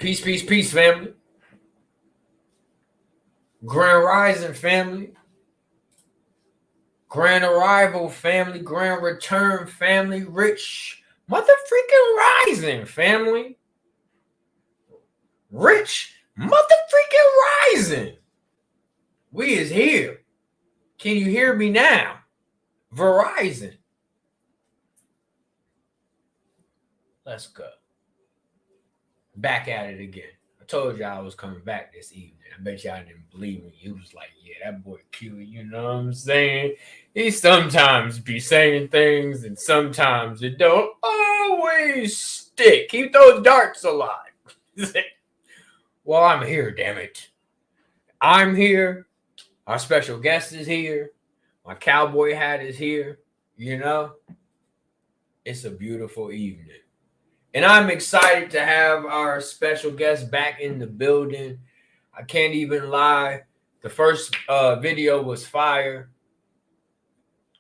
Peace, peace, peace, family. Grand Rising, family. Grand Arrival, family. Grand Return, family. Rich motherfreaking Rising, family. Rich motherfreaking Rising. We is here. Can you hear me now? Verizon. Let's go. Back at it again. I told y'all I was coming back this evening. I bet y'all didn't believe me. You was like, yeah, that boy Q, you know what I'm saying? He sometimes be saying things and sometimes it don't always stick. Keep those darts alive. Well, I'm here, damn it. I'm here. Our special guest is here. My cowboy hat is here. You know, it's a beautiful evening. And I'm excited to have our special guest back in the building. I can't even lie. The first video was fire.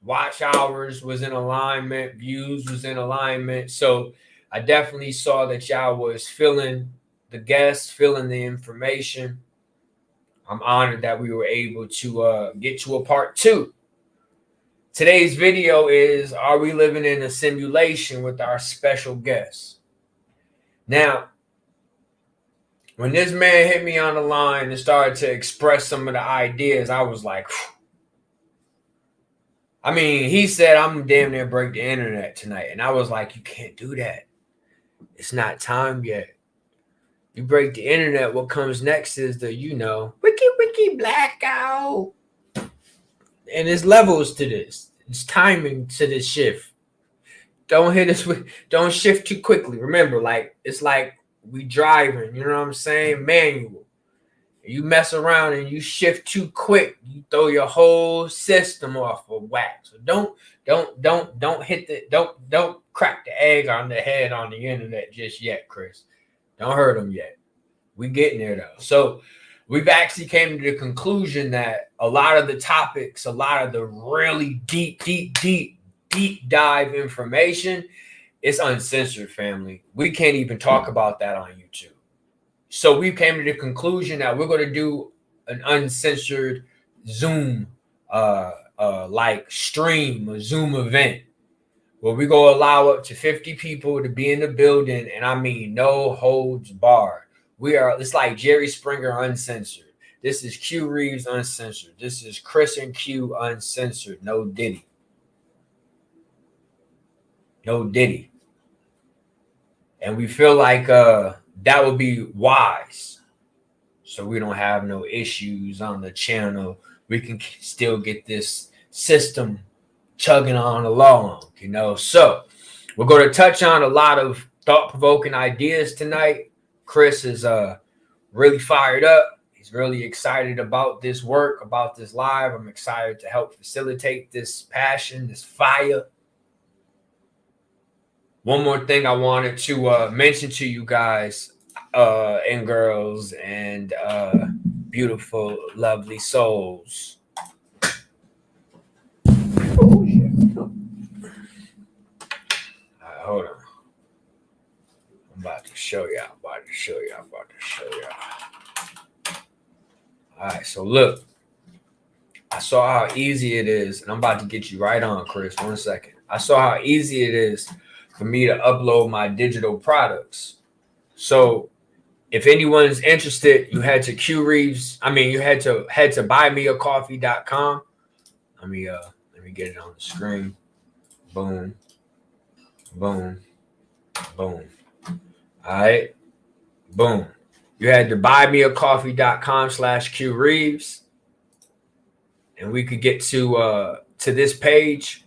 Watch hours was in alignment. Views was in alignment. So I definitely saw that y'all was feeling the guests, feeling the information. I'm honored that we were able to get to a part 2. Today's video is, are we living in a simulation with our special guest? Now, when this man hit me on the line and started to express some of the ideas, I was like, phew. I mean, he said, I'm damn near break the internet tonight. And I was like, you can't do that. It's not time yet. You break the internet, what comes next is the, wiki blackout. And there's levels to this. It's timing to this shift. Don't hit us with, don't shift too quickly. Remember, it's like we driving, you know what I'm saying? Manual. You mess around and you shift too quick, you throw your whole system off of whack. So don't crack the egg on the head on the internet just yet, Chris. Don't hurt them yet. We getting there though. So we've actually came to the conclusion that a lot of the topics, a lot of the really deep dive information, it's uncensored, family. We can't even talk about that on YouTube. So we came to the conclusion that we're going to do an uncensored Zoom like stream, a Zoom event where we go allow up to 50 people to be in the building, and I mean no holds barred. It's like Jerry Springer uncensored. This is Q Reeves uncensored. This is Chris and Q uncensored. No Diddy. No Diddy. And we feel like that would be wise. So we don't have no issues on the channel. We can still get this system chugging on along, you know. So we're going to touch on a lot of thought-provoking ideas tonight. Chris is really fired up. He's really excited about this work, about this live. I'm excited to help facilitate this passion, this fire. One more thing I wanted to mention to you guys and girls and beautiful, lovely souls. All right, hold on. I'm about to show y'all. All right, so look. I saw how easy it is, and I'm about to get you right on, Chris. 1 second. I saw how easy it is for me to upload my digital products. So if anyone is interested, you head to you had to buymeacoffee.com. Let me get it on the screen. Boom. Boom. Boom. All right. Boom. You had to buymeacoffee.com/Q Reeves. And we could get to this page.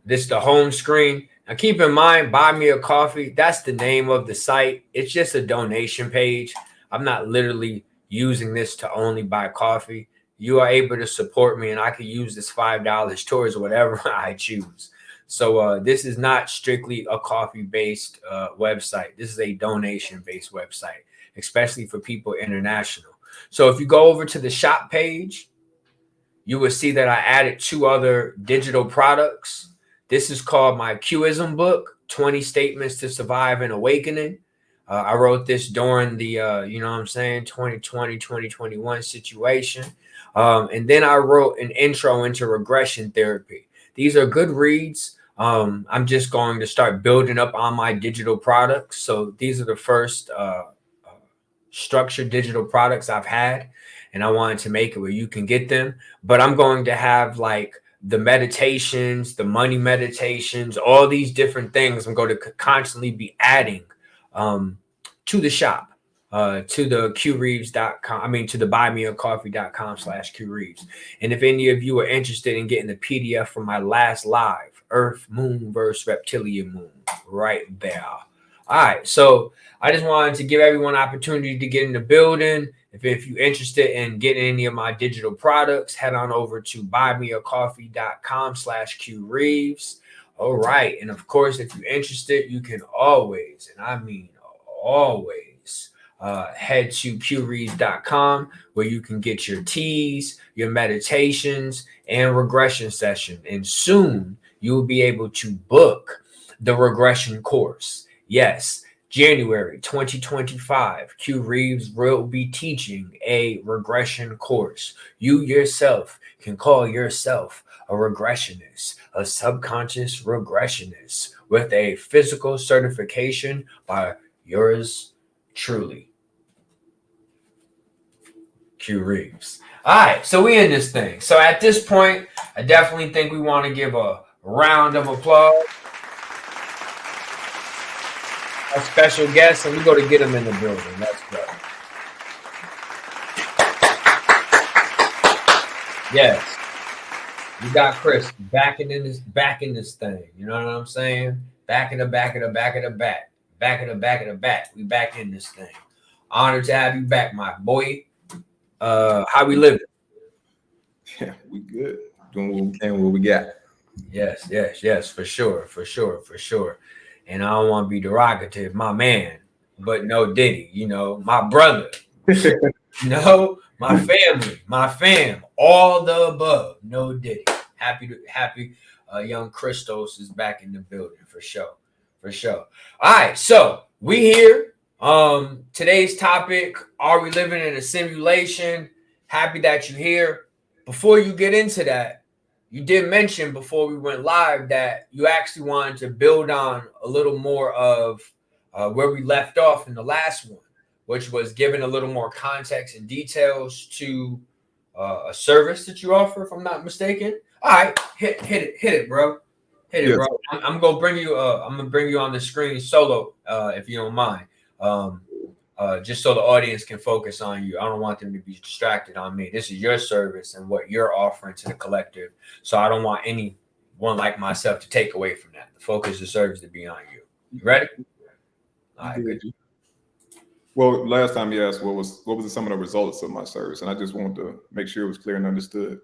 This is the home screen. Now, keep in mind, Buy Me a Coffee, that's the name of the site. It's just a donation page. I'm not literally using this to only buy coffee. You are able to support me, and I can use this $5 towards whatever I choose. So this is not strictly a coffee-based website. This is a donation-based website, especially for people international. So if you go over to the shop page, you will see that I added 2 other digital products. This is called my Qism book, 20 Statements to Survive an Awakening. I wrote this during the, you know what I'm saying, 2020, 2021 situation. And then I wrote an intro into regression therapy. These are good reads. I'm just going to start building up on my digital products. So these are the first structured digital products I've had, and I wanted to make it where you can get them. But I'm going to have like the meditations, the money meditations, all these different things. I'm going to constantly be adding um, to the shop. To the qreeves.com, I mean to the buymeacoffee.com/qreeves. And if any of you are interested in getting the PDF from my last live, Earth Moon versus Reptilian Moon, right there. All right, so I just wanted to give everyone an opportunity to get in the building. If you're interested in getting any of my digital products, head on over to buymeacoffee.com/qreeves. All right. And of course, if you're interested, you can always, and I mean always, head to qreeves.com where you can get your teas, your meditations, and regression session. And soon you will be able to book the regression course. Yes, January 2025, Q Reeves will be teaching a regression course. You yourself can call yourself a regressionist, a subconscious regressionist with a physical certification by yours truly, Q Reeves. All right, so we in this thing. So at this point, I definitely think we want to give a round of applause. A special guest, and we go to get them in the building. Let's go. Yes, we got Chris backing in this thing. You know what I'm saying? Back in the back of the back of the back, back in the back of the back. We back in this thing. Honored to have you back, my boy. How we living? Yeah, we good. Doing what we can, what we got. Yes, for sure. And I don't want to be derogative, my man, but no Diddy, you know, my brother, you know, my family, my fam, all the above, no Diddy. Happy, young Christos is back in the building for sure. All right, so we here. Today's topic: are we living in a simulation? Happy that you're here. Before you get into that, you did mention before we went live that you actually wanted to build on a little more of where we left off in the last one, which was giving a little more context and details to a service that you offer, if I'm not mistaken. All right, hit it, bro. Hit it, Yes. bro. I'm gonna bring you. I'm gonna bring you on the screen solo, if you don't mind. Um, just so the audience can focus on you. I don't want them to be distracted on me. This is your service and what you're offering to the collective. So I don't want anyone like myself to take away from that. The focus of the service to be on you. You ready? All right, good. Well, last time you asked what was some of the results of my service, and I just wanted to make sure it was clear and understood.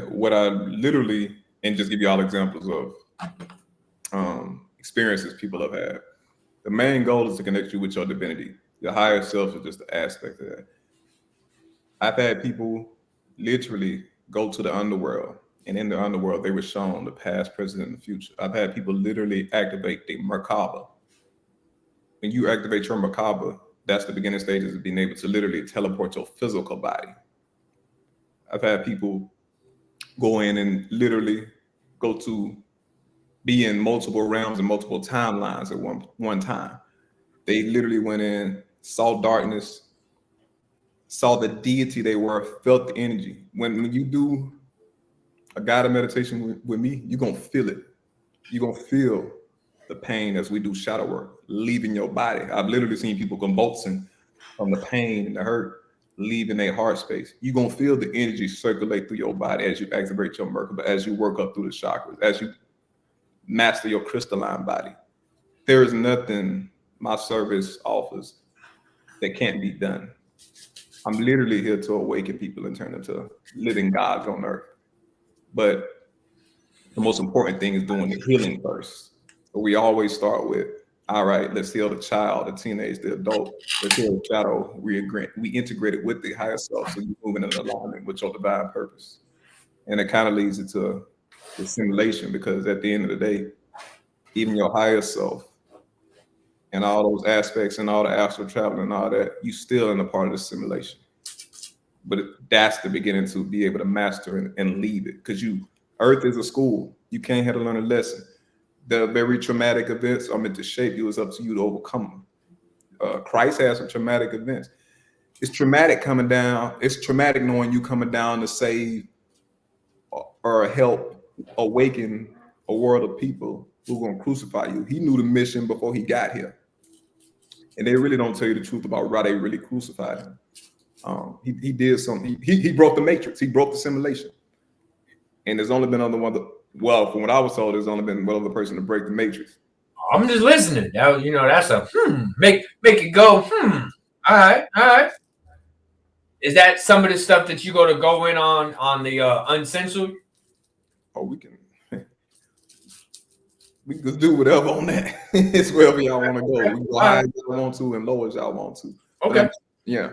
What I literally, and just give you all examples of experiences people have had. The main goal is to connect you with your divinity. Your higher self is just an aspect of that. I've had people literally go to the underworld, and in the underworld, they were shown the past, present, and the future. I've had people literally activate the Merkaba. When you activate your Merkaba, that's the beginning stages of being able to literally teleport your physical body. I've had people go in and literally go to be in multiple realms and multiple timelines at one time. They literally went in, saw darkness, saw the deity they were, felt the energy. When you do a guided meditation with me, you're gonna feel it. You're gonna feel the pain as we do shadow work leaving your body. I've literally seen people convulsing from the pain and the hurt leaving their heart space. You're gonna feel the energy circulate through your body as you activate your Merkaba, as you work up through the chakras, as you master your crystalline body. There is nothing my service offers that can't be done. I'm literally here to awaken people and turn them to living gods on earth. But the most important thing is doing the healing first. So we always start with, all right, let's heal the child, the teenage, the adult. Let's heal the shadow. We integrate it with the higher self, so you're moving in alignment with your divine purpose. And it kind of leads into the simulation because at the end of the day, even your higher self and all those aspects and all the astral travel and all that, you still in a part of the simulation. But that's the beginning to be able to master and leave it. Because Earth is a school. You can't have to learn a lesson. The very traumatic events are meant to shape you. It's up to you to overcome them. Christ has some traumatic events. It's traumatic coming down. It's traumatic knowing you coming down to save or help awaken a world of people who are going to crucify you. He knew the mission before he got here. And they really don't tell you the truth about why they really crucified him. He did something. He broke the matrix. He broke the simulation. And there's only been other one. Well, from what I was told, there's only been one other person to break the matrix. I'm just listening. That, that's a make it go. All right, all right. Is that some of the stuff that you go in on the uncensored? Oh, we can do whatever on that. It's wherever y'all want to go. We go high as y'all want to and low as y'all want to. Okay. Yeah.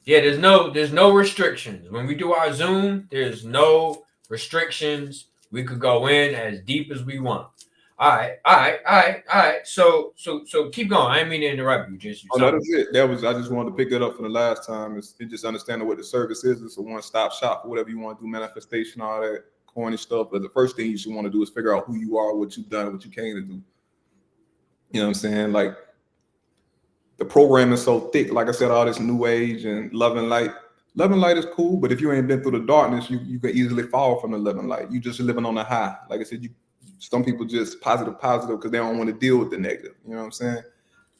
Yeah, there's no restrictions. When we do our Zoom, there's no restrictions. We could go in as deep as we want. All right. So keep going. I didn't mean to interrupt you. No, that's it. I just wanted to pick that up from the last time. It's just understanding what the service is. It's a one-stop shop for whatever you want to do, manifestation, all that corny stuff. But the first thing you should want to do is figure out who you are, what you've done, what you came to do. You know what I'm saying? Like, the program is so thick. Like I said, all this new age and love and light. Love and light is cool, but if you ain't been through the darkness, you can easily fall from the love and light. You just living on the high. Like I said, some people just positive because they don't want to deal with the negative. You know what I'm saying?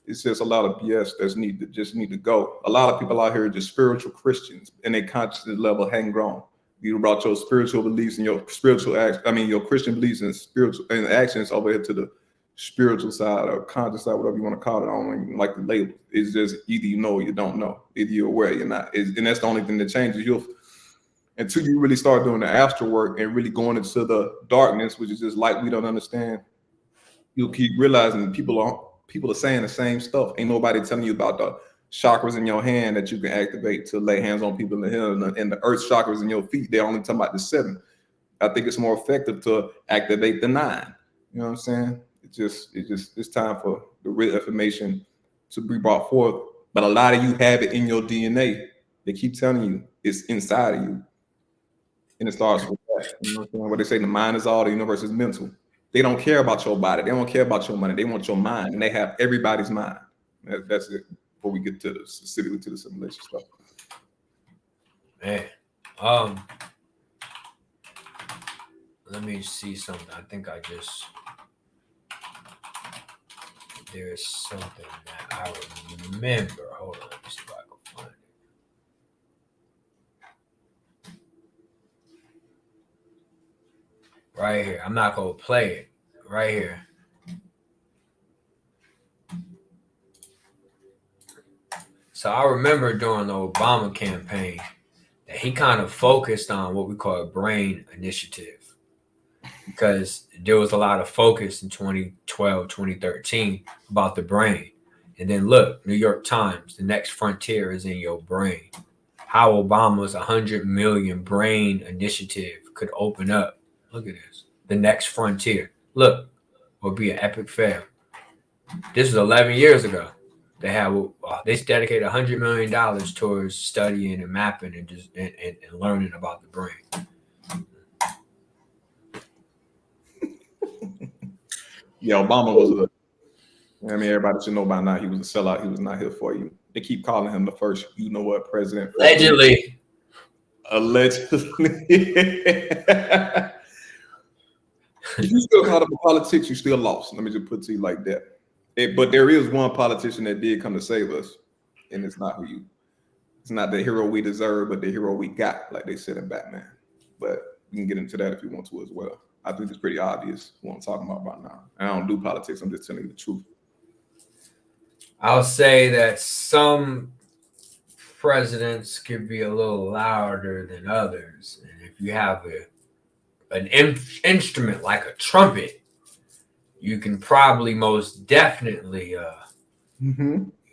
It's just a lot of BS that's need to go. A lot of people out here are just spiritual Christians, and their consciousness level hadn't grown. You brought your spiritual beliefs and your your Christian beliefs and spiritual and actions over here to the spiritual side or conscious side, whatever you want to call it. I don't even like the label. It's just either you know or you don't know. Either you're aware or you're not. And that's the only thing that changes. Until you really start doing the astral work and really going into the darkness, which is just light we don't understand, you'll keep realizing people are saying the same stuff. Ain't nobody telling you about the chakras in your hand that you can activate to lay hands on people in the head, and the earth chakras in your feet. They're only talking about the 7. I think it's more effective to activate the 9. You know what I'm saying? It's time for the real information to be brought forth. But a lot of you have it in your DNA. They keep telling you it's inside of you. And it starts with that. You know what I'm saying? What they say, the mind is all, the universe is mental. They don't care about your body. They don't care about your money. They want your mind. And they have everybody's mind. That's it. Before we get to specifically to the simulation stuff. Man. Let me see something. I think there's something that I remember. Hold on, let me see if I can find it. Right here. I'm not gonna play it. Right here. So I remember during the Obama campaign that he kind of focused on what we call a brain initiative, because there was a lot of focus in 2012, 2013 about the brain. And then look, New York Times, the next frontier is in your brain. How Obama's 100 million brain initiative could open up. Look at this. The next frontier. Look, will be an epic fail. This was 11 years ago. They dedicated $100 million towards studying and mapping and just and learning about the brain. Yeah, Obama was everybody should know by now he was a sellout. He was not here for you. They keep calling him the first, president. Allegedly. If you still caught up in politics, you still lost. Let me just put it to you like that. But there is one politician that did come to save us, and it's not it's not the hero we deserve, but the hero we got, like they said in Batman. But we can get into that if you want to as well. I think it's pretty obvious what I'm talking about right now. And I don't do politics. I'm just telling you the truth. I'll say that some presidents could be a little louder than others. And if you have an instrument like a trumpet, you can probably most definitely be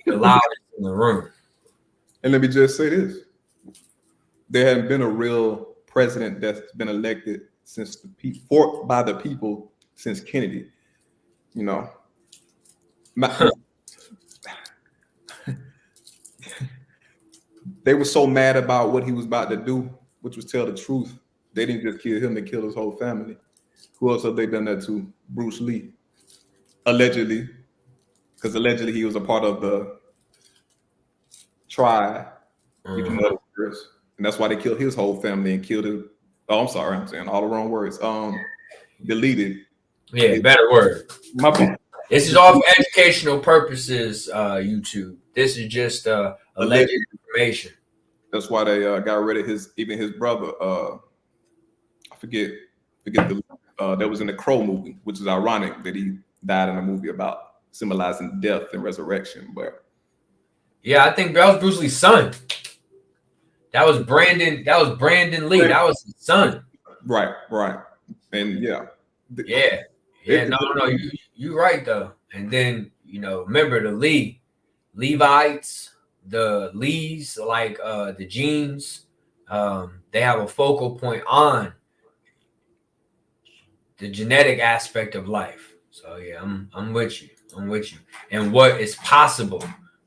the loudest in the room. And let me just say this. There hasn't been a real president that's been elected by the people since Kennedy. They were so mad about what he was about to do, which was tell the truth. They didn't just kill him; they killed his whole family. Who else have they done that to? Bruce Lee, allegedly, because allegedly he was a part of the tribe, using Uh-huh. other words, and that's why they killed his whole family and killed his. Oh, I'm sorry, I'm saying all the wrong words. Deleted Yeah, his. better word. My bad. This is all for educational purposes, YouTube. This is just alleged Allegedly, information. that's why they got rid of his even his brother. I forget the that was in the Crow movie, which is ironic that he died in a movie about symbolizing death and resurrection. But Yeah, I think that was Bruce Lee's son. That was Brandon. That was Brandon Lee. That was his son. right, right, and yeah, Yeah, yeah. it, No, no, you right though. And then remember the Levites, the Lees, like the genes. They have a focal point on the genetic aspect of life. So yeah, I'm with you. I'm with you. And what is possible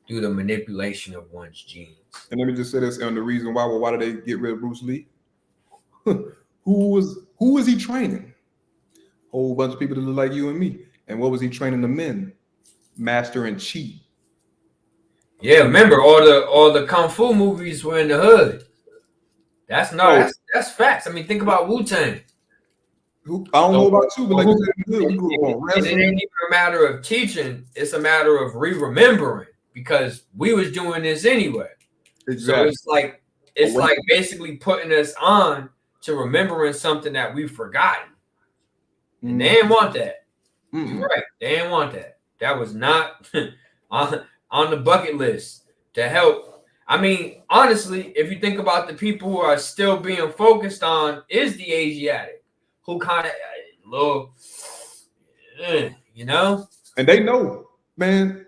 through the manipulation of one's genes. and let me just say this: and the reason why, well, why did they get rid of Bruce Lee? Who was he training? Whole bunch of people that look like you and me. And what was he training the men? Master and Chi. Yeah, remember all the kung fu movies were in the hood. That's no, So that's facts. I mean, think about Wu Tang. I don't know So, about you, but like you said, in the hood, we and grew up on it ain't wrestling. even a matter of teaching; it's a matter of re-remembering because we was doing this anyway. So Exactly. it's Away. like basically putting us on to remembering something that we've forgotten, and they Mm, didn't want that. You're mm. right; they didn't want that. That was not on the bucket list to help. I mean, honestly, if you think about the people who are still being focused on, is the Asiatic, who kind of little, you know. And they know, man,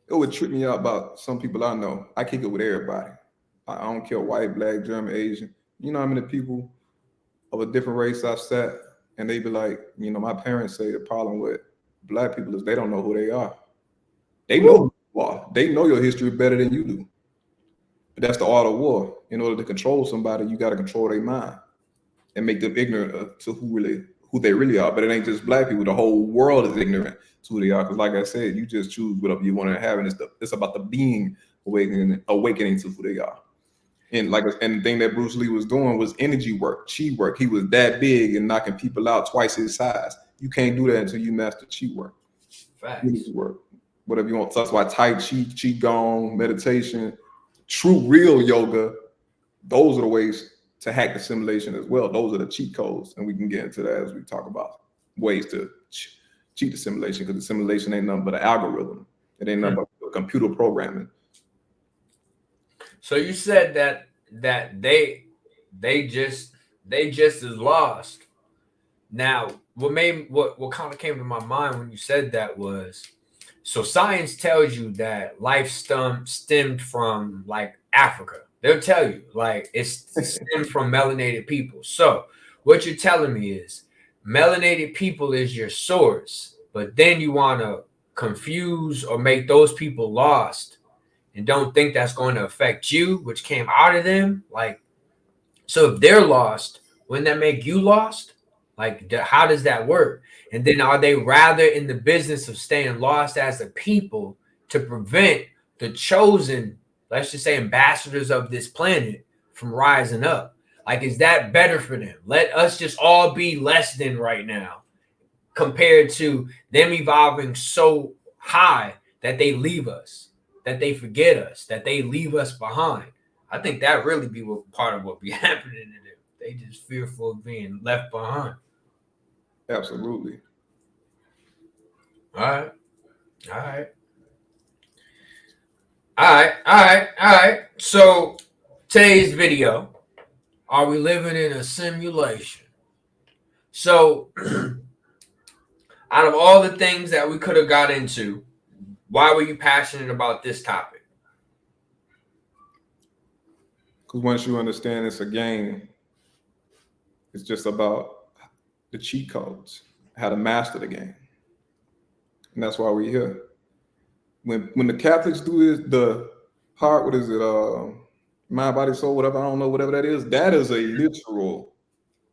it would trip me out about some people I know. I kick it with everybody. I don't care white, black, German, Asian. You know how many people of a different race I've sat and they be like, my parents say the problem with black people is they don't know who they are. They know Woo. who you are. They know your history better than you do. But that's the art of war. In order to control somebody, you got to control their mind and make them ignorant to who they really are. But it ain't just black people. The whole world is ignorant to who they are. Because, like I said, you just choose whatever you want to have, and it's about the being awakening to who they are. And the thing that Bruce Lee was doing was energy work, chi work. He was that big and knocking people out twice his size. You can't do that until you master chi work, energy Facts. work, whatever you want. So that's why Tai Chi, Qigong, meditation, true real yoga, those are the ways to hack the simulation as well. Those are the cheat codes, and we can get into that as we talk about ways to cheat the simulation, because the simulation ain't nothing but an algorithm. It ain't Hmm. nothing but computer programming. So you said that they just as lost. Now, what kind of came to my mind when you said that was so science tells you that life stemmed from like Africa. They'll tell you like it's stemmed from melanated people. So what you're telling me is melanated people is your source, but then you want to confuse or make those people lost and don't think that's going to affect you, which came out of them. Like, so if they're lost, wouldn't that make you lost? Like, how does that work? And then are they rather in the business of staying lost as a people to prevent the chosen, let's just say, ambassadors of this planet from rising up? Like, is that better for them? Let us just all be less than right now compared to them evolving so high that they leave us, that they forget us, that they leave us behind. I think that really be part of what be happening to them. They just fearful of being left behind. Absolutely. All right, all right, all right, all right, all right. So today's video: are we living in a simulation? So out of all the things that we could have got into, why were you passionate about this topic? Because once you understand it's a game, it's just about the cheat codes, how to master the game. And that's why we're here. When the Catholics do this, the heart, what is it? Mind, body, soul, whatever. I don't know, whatever that is. That is a literal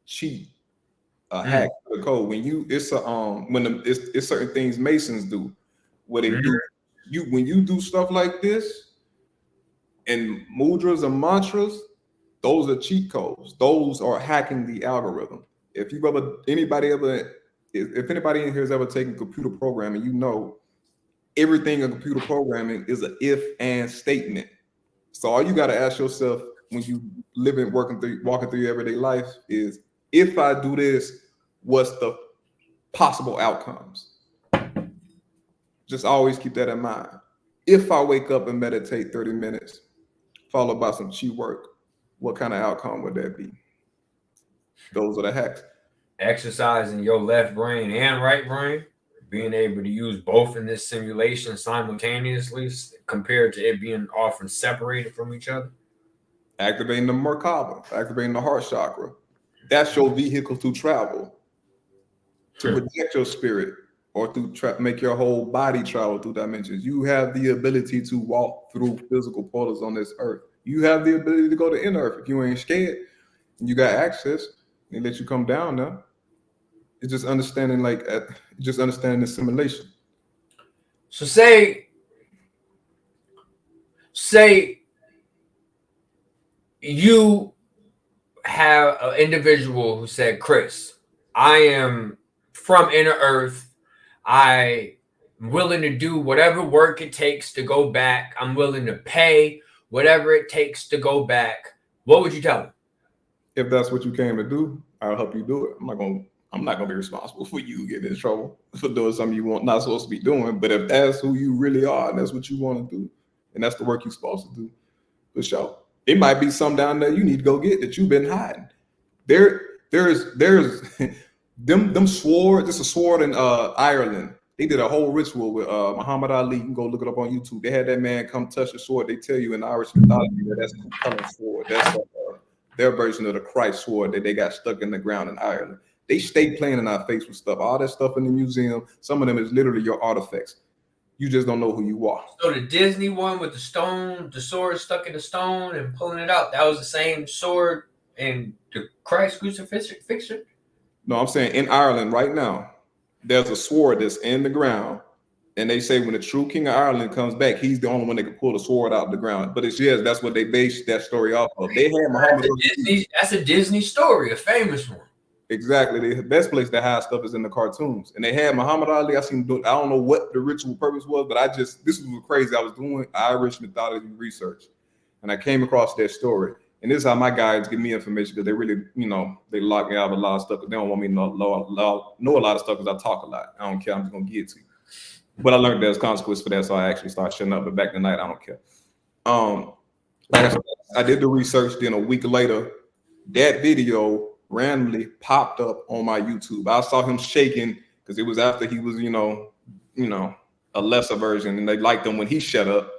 cheat, a hack Mm, to the code. When you, it's a when it's certain things Masons do, where they do mm, you when you do stuff like this and mudras and mantras, those are cheat codes. Those are hacking the algorithm. If you ever anybody ever if anybody in here has ever taken computer programming, you know everything in computer programming is an if and statement. So all you got to ask yourself when you living, walking through your everyday life is, if I do this, what's the possible outcomes? Just always keep that in mind. If I wake up and meditate 30 minutes, followed by some chi work, what kind of outcome would that be? Those are the hacks. exercising your left brain and right brain, being able to use both in this simulation simultaneously compared to it being often separated from each other. Activating the Merkaba, activating the heart chakra. That's your vehicle to travel, to project your spirit, or to make your whole body travel through dimensions. You have the ability to walk through physical portals on this earth. You have the ability to go to inner earth if you ain't scared and you got access. They let you come down now. It's just understanding, just understanding the simulation. So say you have an individual who said, Chris, I am from inner earth. I'm willing to do whatever work it takes to go back. I'm willing to pay whatever it takes to go back. What would you tell them? If that's what you came to do, I'll help you do it. I'm not gonna be responsible for you getting in trouble for doing something you want not supposed to be doing. But if that's who you really are and that's what you want to do, and that's the work you're supposed to do, for sure. It might be some down there you need to go get that you've been hiding. There, there's them swords. It's a sword in Ireland. They did a whole ritual with Muhammad Ali. You can go look it up on YouTube. They had that man come touch the sword. They tell you in Irish mythology that that's Cullen's sword. That's their version of the Christ sword that they got stuck in the ground in Ireland. They stay playing in our face with stuff. All that stuff in the museum. Some of them is literally your artifacts. You just don't know who you are. So the Disney one with the stone, the sword stuck in the stone and pulling it out, that was the same sword in the Christ crucifixion? No, I'm saying in Ireland right now, there's a sword that's in the ground. And they say when the true king of Ireland comes back, he's the only one that can pull the sword out of the ground. But it's, yes, that's what they based that story off of. They had Muhammad Ali. That's a Disney story, a famous one. Exactly. The best place to hide stuff is in the cartoons. And they had Muhammad Ali. I seen do, I don't know what the ritual purpose was, but this was crazy. I was doing Irish mythology research and I came across that story. And this is how my guides give me information because they really, they lock me out of a lot of stuff because they don't want me to know a lot of stuff because I talk a lot. I don't care. I'm just going to get to you. But I learned there's consequence for that, so I actually started shutting up. But back in the night, I don't care. Like I said, I did the research. Then a week later, that video randomly popped up on my YouTube. I saw him shaking because it was after he was, a lesser version, and they liked him when he shut up,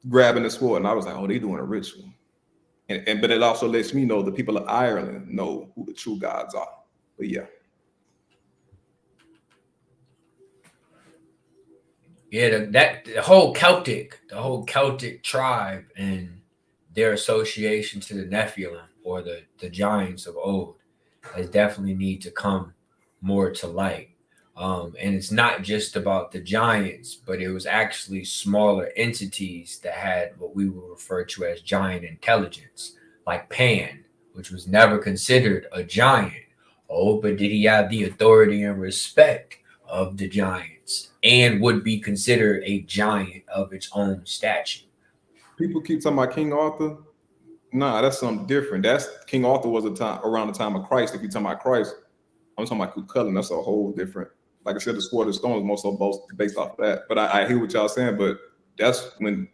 grabbing the sword, and I was like, oh, they doing a ritual. But it also lets me know the people of Ireland know who the true gods are. But yeah. Yeah, the whole Celtic tribe and their association to the Nephilim or the giants of old has definitely need to come more to light. And it's not just about the giants, but it was actually smaller entities that had what we would refer to as giant intelligence, like Pan, which was never considered a giant. Oh, but did he have the authority and respect of the giants and would be considered a giant of its own stature? People keep talking about King Arthur. Nah, that's something different. That's King Arthur was around the time of Christ. If you're talking about Christ, I'm talking about Cucullin. That's a whole different. Like I said, the Sword of Stone is most of both based off of that. But I hear what y'all saying. But that's when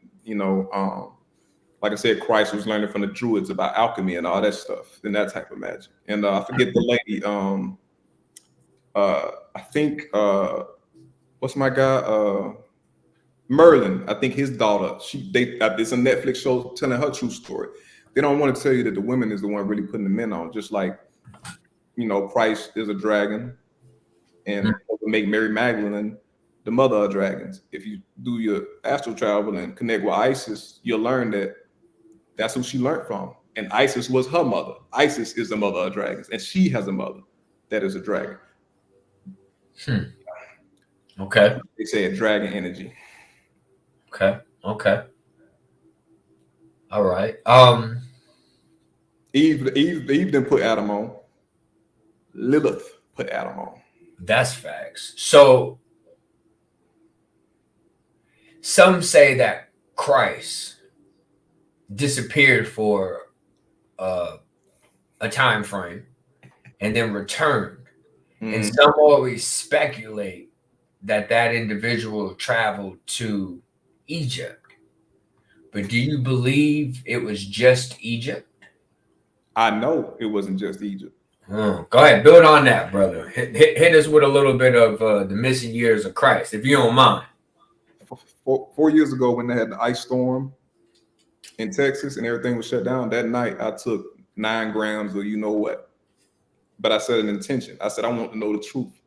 like I said, Christ was learning from the Druids about alchemy and all that stuff and that type of magic. And I forget the lady. I think what's my guy? Merlin. I think his daughter. It's a Netflix show telling her true story. They don't want to tell you that the women is the one really putting the men on. Just like Christ is a dragon, and make Mary Magdalene the mother of dragons. If you do your astral travel and connect with Isis, you'll learn that that's who she learned from. And Isis was her mother. Isis is the mother of dragons, and she has a mother that is a dragon. Hmm. Okay. They say a dragon energy. Okay. Okay. All right. Eve didn't put Adam on. Lilith put Adam on. That's facts. So some say that Christ disappeared for uh, a time frame and then returned, and Mm. some always speculate that that individual traveled to Egypt. But do you believe it was just Egypt? I know it wasn't just Egypt. Go ahead, build on that, brother. Hit us with a little bit of the missing years of Christ, if you don't mind. 4 years ago, when they had the ice storm in Texas and everything was shut down, that night I took 9 grams of you know what. But I said an intention. I said I want to know the truth.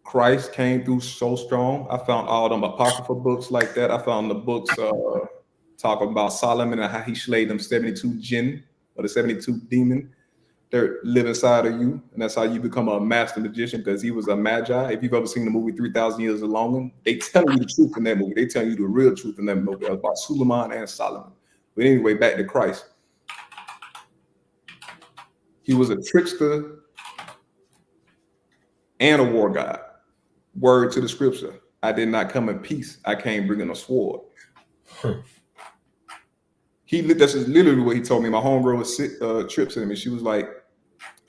Christ came through so strong. I found all them apocryphal books like that. I found the books talking about Solomon and how he slayed them 72 jinn or the 72 demon that live inside of you. And that's how you become a master magician, because he was a magi. If you've ever seen the movie 3,000 Years of Longing, they tell you the truth in that movie. They tell you the real truth in that movie about Suleiman and Solomon. But anyway, back to Christ. He was a trickster and a war god. Word to the scripture. I did not come in peace. I came bringing a sword. That's just literally what he told me. My homegirl was Trip to me. She was like,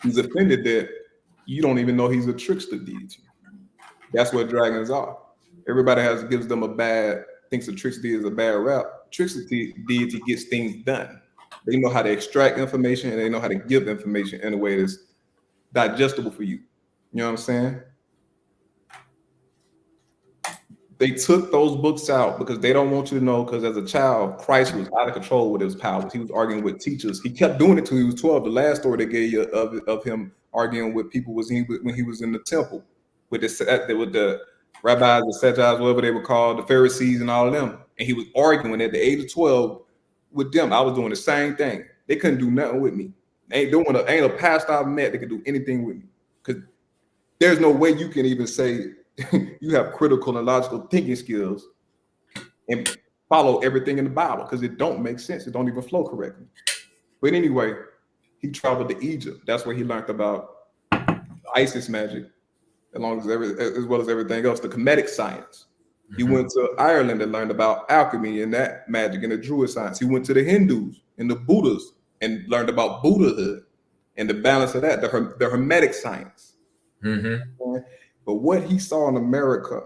he's offended that you don't even know he's a trickster deity. That's what dragons are. Everybody gives them thinks a trickster deity is a bad rap. Trickster deity gets things done. They know how to extract information, and they know how to give information in a way that's digestible for you. You know what I'm saying? They took those books out because they don't want you to know, because as a child, Christ was out of control with his powers. He was arguing with teachers. He kept doing it till he was 12. The last story they gave you of him arguing with people was when he was in the temple with the rabbis, the sages, whatever they were called, the Pharisees and all of them. And he was arguing at the age of 12 with them. I was doing the same thing. They couldn't do nothing with me. Ain't a pastor I've met that could do anything with me. Because there's no way you can even say you have critical and logical thinking skills and follow everything in the Bible, because it don't make sense. It don't even flow correctly. But anyway, he traveled to Egypt. That's where he learned about Isis magic, as well as everything else, the Kemetic science. He went to Ireland and learned about alchemy and that magic and the Druid science. He went to the Hindus and the Buddhas and learned about Buddhahood and the balance of that, the Hermetic science. Mm-hmm. But what he saw in America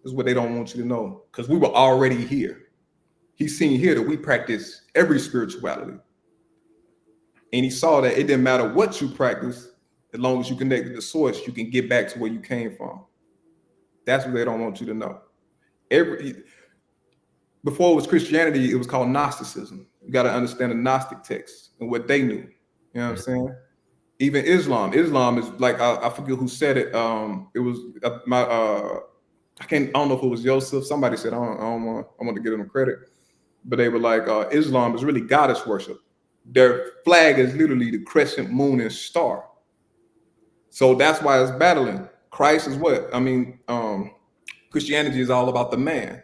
is what they don't want you to know, because we were already here. He's seen here that we practice every spirituality. And he saw that it didn't matter what you practice, as long as you connect to the source, you can get back to where you came from. That's what they don't want you to know. Before it was Christianity, it was called Gnosticism. You got to understand the Gnostic texts and what they knew. You know what I'm saying? Even Islam. Islam is like, I forget who said it. It was I don't know if it was Yosef. Somebody said, I want to give them credit, but they were like, Islam is really goddess worship. Their flag is literally the crescent moon and star. So that's why it's battling. Christ is what? I mean, Christianity is all about the man.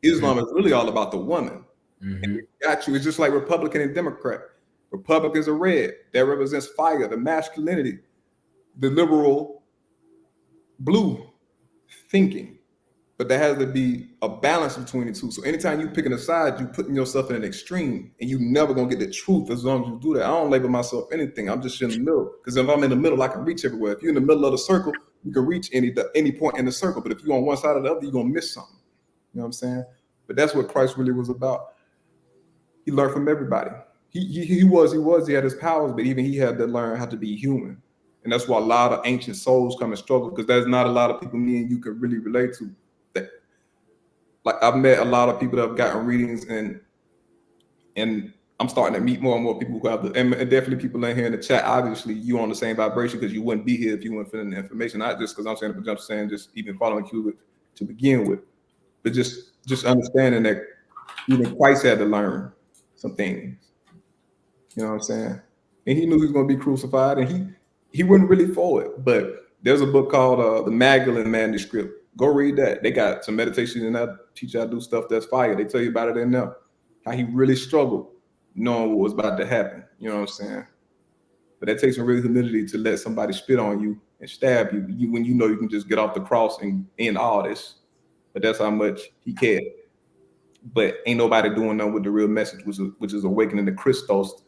Islam is really all about the woman. Mm-hmm. Got you. It's just like Republican and Democrat. Republicans are red. That represents fire, the masculinity, the liberal blue thinking. But there has to be a balance between the two. So anytime you picking a side, you putting yourself in an extreme, and you never gonna get the truth as long as you do that. I don't label myself anything. I'm just in the middle. Because if I'm in the middle, I can reach everywhere. If you're in the middle of the circle, you can reach any point in the circle. But if you're on one side or the other, you're gonna miss something. You know what I'm saying? But that's what Christ really was about. He learned from everybody. He had his powers, but even he had to learn how to be human. And that's why a lot of ancient souls come and struggle, because there's not a lot of people me and you can really relate to. Like I've met a lot of people that have gotten readings and I'm starting to meet more and more people who have and definitely people in here in the chat. Obviously, you on the same vibration because you wouldn't be here if you weren't feeling the information. Not just because I'm saying, but I'm saying just even following Cuba to begin with, but just understanding that even Christ had to learn some things. You know what I'm saying? And he knew he was going to be crucified, and he wasn't really for it. But there's a book called The Magdalene Manuscript. Go read that. They got some meditation in that, teach you how to do stuff that's fire. They tell you about it in there. How he really struggled knowing what was about to happen. You know what I'm saying? But that takes some real humility to let somebody spit on you and stab you when you know you can just get off the cross and end all this. But that's how much he cared. But ain't nobody doing nothing with the real message, which is awakening the Christos,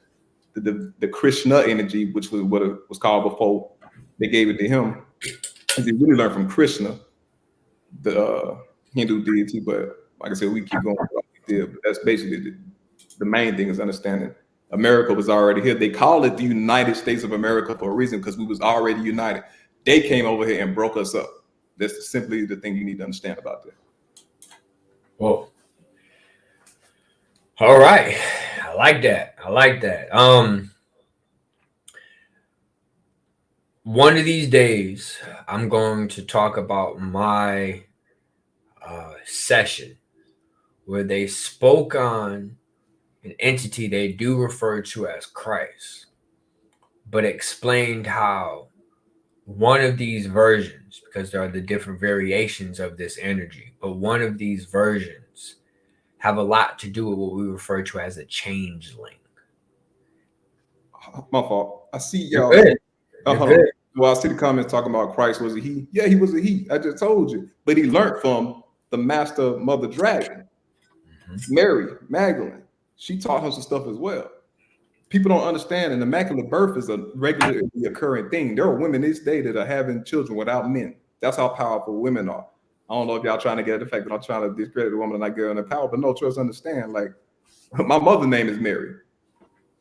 the Krishna energy, which was what it was called before they gave it to him. And they really learned from Krishna, the Hindu deity. But like I said, we keep going. But that's basically the main thing is understanding America was already here. They call it the United States of America for a reason because we was already united. They came over here and broke us up. That's simply the thing you need to understand about that. Whoa. All right. I like that. One of these days, I'm going to talk about my session where they spoke on an entity they do refer to as Christ, but explained how one of these versions, because there are the different variations of this energy, but one of these versions have a lot to do with what we refer to as a changeling. My fault. I see y'all. Well, I see the comments talking about Christ was a he. Yeah, he was a he. I just told you. But he learned from the master mother dragon, Mary Magdalene. She taught him some stuff as well. People don't understand an immaculate birth is a regularly occurring thing. There are women this day that are having children without men. That's how powerful women are. I don't know if y'all trying to get the fact that I'm trying to discredit the woman like girl in the power, but no, trust understand. Like my mother's name is Mary.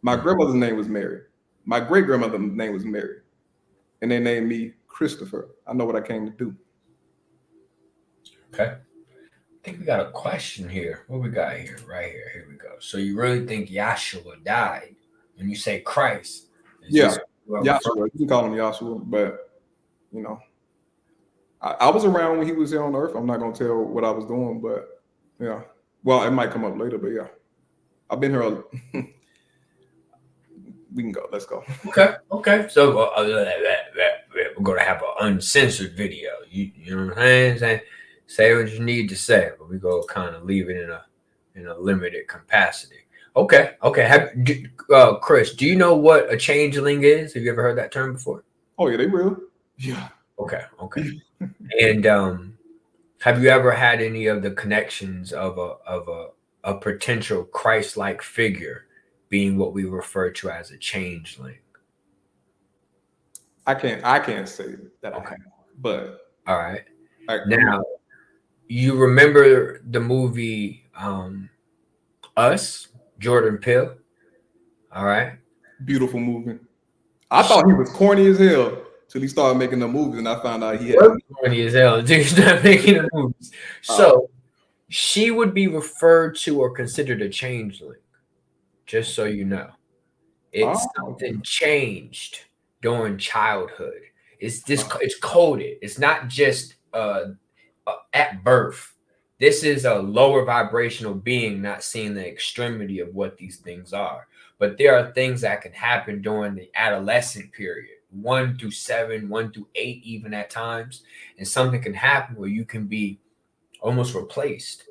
My grandmother's name was Mary. My great grandmother's name was Mary. And they named me Christopher. I know what I came to do. Okay. I think we got a question here. What we got here? Right here. Here we go. So you really think Yahshua died when you say Christ? Yeah. Yahshua. You can call him Yahshua, but you know, I was around when he was here on earth. I'm not gonna tell what I was doing, but yeah. Well, it might come up later, but yeah. I've been here. We can go. Let's go. Okay. So we're gonna have an uncensored video. You know what I'm saying? Say what you need to say, but we go kind of leave it in a limited capacity. Okay. Chris, do you know what a changeling is? Have you ever heard that term before? Oh yeah, they will. Yeah. Okay. And have you ever had any of the connections of a potential Christ-like figure being what we refer to as a changeling? I can't say that. Okay. But all right. Now, you remember the movie Us, Jordan Peele? All right. Beautiful movie. I thought he was corny as hell till he started making the movies, and I found out he had corny as hell until he started making the movies. So she would be referred to or considered a changeling, just so you know. It's something changed during childhood. It's coded. It's not just at birth. This is a lower vibrational being not seeing the extremity of what these things are. But there are things that can happen during the adolescent period, 1 through 7, 1 through 8, even at times. And something can happen where you can be almost replaced.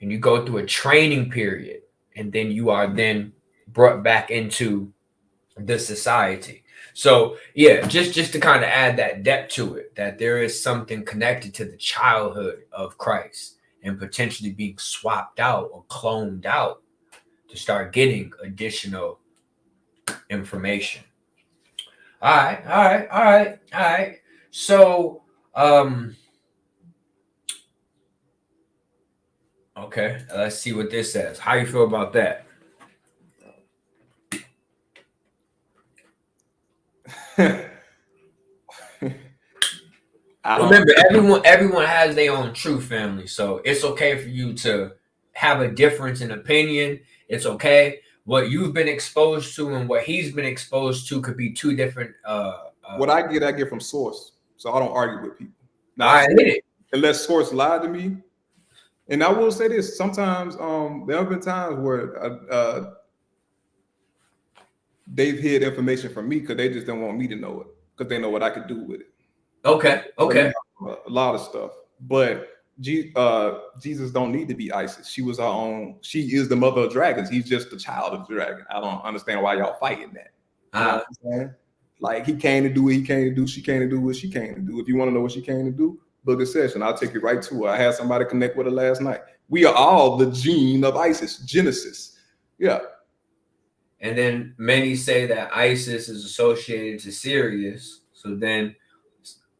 And you go through a training period, and then you are then brought back into the society. So yeah, just to kind of add that depth to it, that there is something connected to the childhood of Christ and potentially being swapped out or cloned out to start getting additional information. All right. So okay, let's see what this says. How you feel about that? Remember, everyone has their own truth, family. So it's okay for you to have a difference in opinion. It's okay. what you've been exposed to and what he's been exposed to could be two different. What I get from source, so I don't argue with people. Now, I hit it. unless source lied to me, and I will say this: sometimes there have been times where they've hid information from me because they just don't want me to know it because they know what I could do with it. Okay. Okay. A lot of stuff, but Jesus don't need to be Isis. She was our own. She is the mother of dragons. He's just the child of the dragon. I don't understand why y'all fighting that. You know what I'm saying? Like he came to do what he came to do. She came to do what she came to do. If you want to know what she came to do, book a session. I'll take you right to her. I had somebody connect with her last night. We are all the gene of Isis, Genesis. Yeah. And then many say that ISIS is associated to Sirius. So then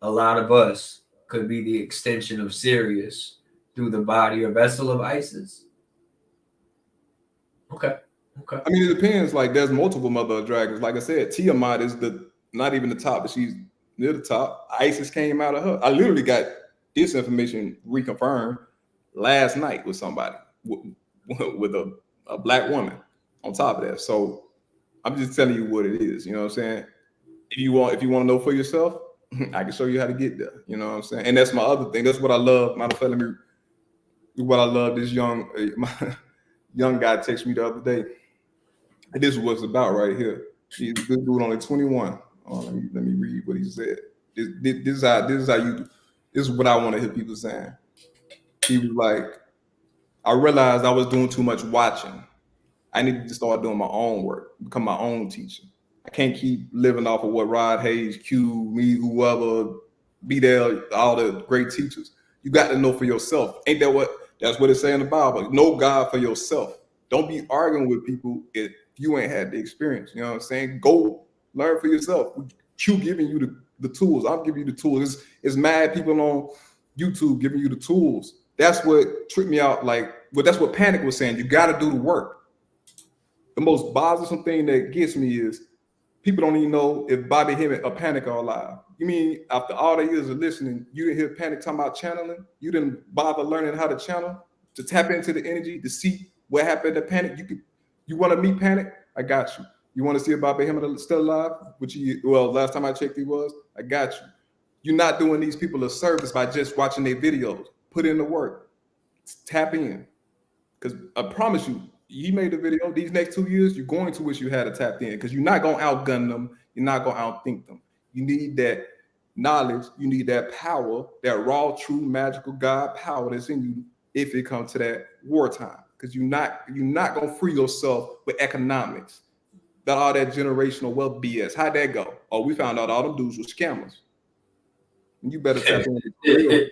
a lot of us could be the extension of Sirius through the body or vessel of ISIS. Okay. Okay. I mean, it depends. Like, there's multiple mother of dragons. Like I said, Tiamat is not even the top, but she's near the top. Isis came out of her. I literally got this information reconfirmed last night with somebody with a black woman on top of that. So I'm just telling you what it is. You know what I'm saying? If you want to know for yourself, I can show you how to get there. You know what I'm saying? And that's my other thing. That's what I love. Matter of fact, what I love. This young guy texted me the other day. And this is what it's about right here. This dude only 21. Let me read what he said. This is how you. This is what I want to hear people saying. He was like, I realized I was doing too much watching. I needed to start doing my own work, become my own teacher. I can't keep living off of what Rod Hayes, Q, me, whoever, be there, all the great teachers. You got to know for yourself. Ain't that what? That's what it's saying in the Bible. Know God for yourself. Don't be arguing with people if you ain't had the experience. You know what I'm saying? Go learn for yourself. Q giving you the tools. I'm giving you the tools. It's mad people on YouTube giving you the tools. That's what tripped me out. That's what Panic was saying. You got to do the work. The most bothersome thing that gets me is people don't even know if Bobby Hemmett or Panic are alive. You mean after all the years of listening, you didn't hear Panic talking about channeling? You didn't bother learning how to channel, to tap into the energy, to see what happened to Panic? You want to meet Panic? I got you. You want to see if Bobby Hemmett still alive? Last time I checked he was. I got you. You're not doing these people a service by just watching their videos. Put in the work. Tap in. Because I promise you, he made the video. These next 2 years, you're going to wish you had a tapped in because you're not going to outgun them. You're not going to outthink them. You need that knowledge. You need that power, that raw, true, magical God power that's in you if it comes to that wartime. Because you're not going to free yourself with economics. All that generational wealth BS. How'd that go? Oh, we found out all them dudes were scammers. You better tap in.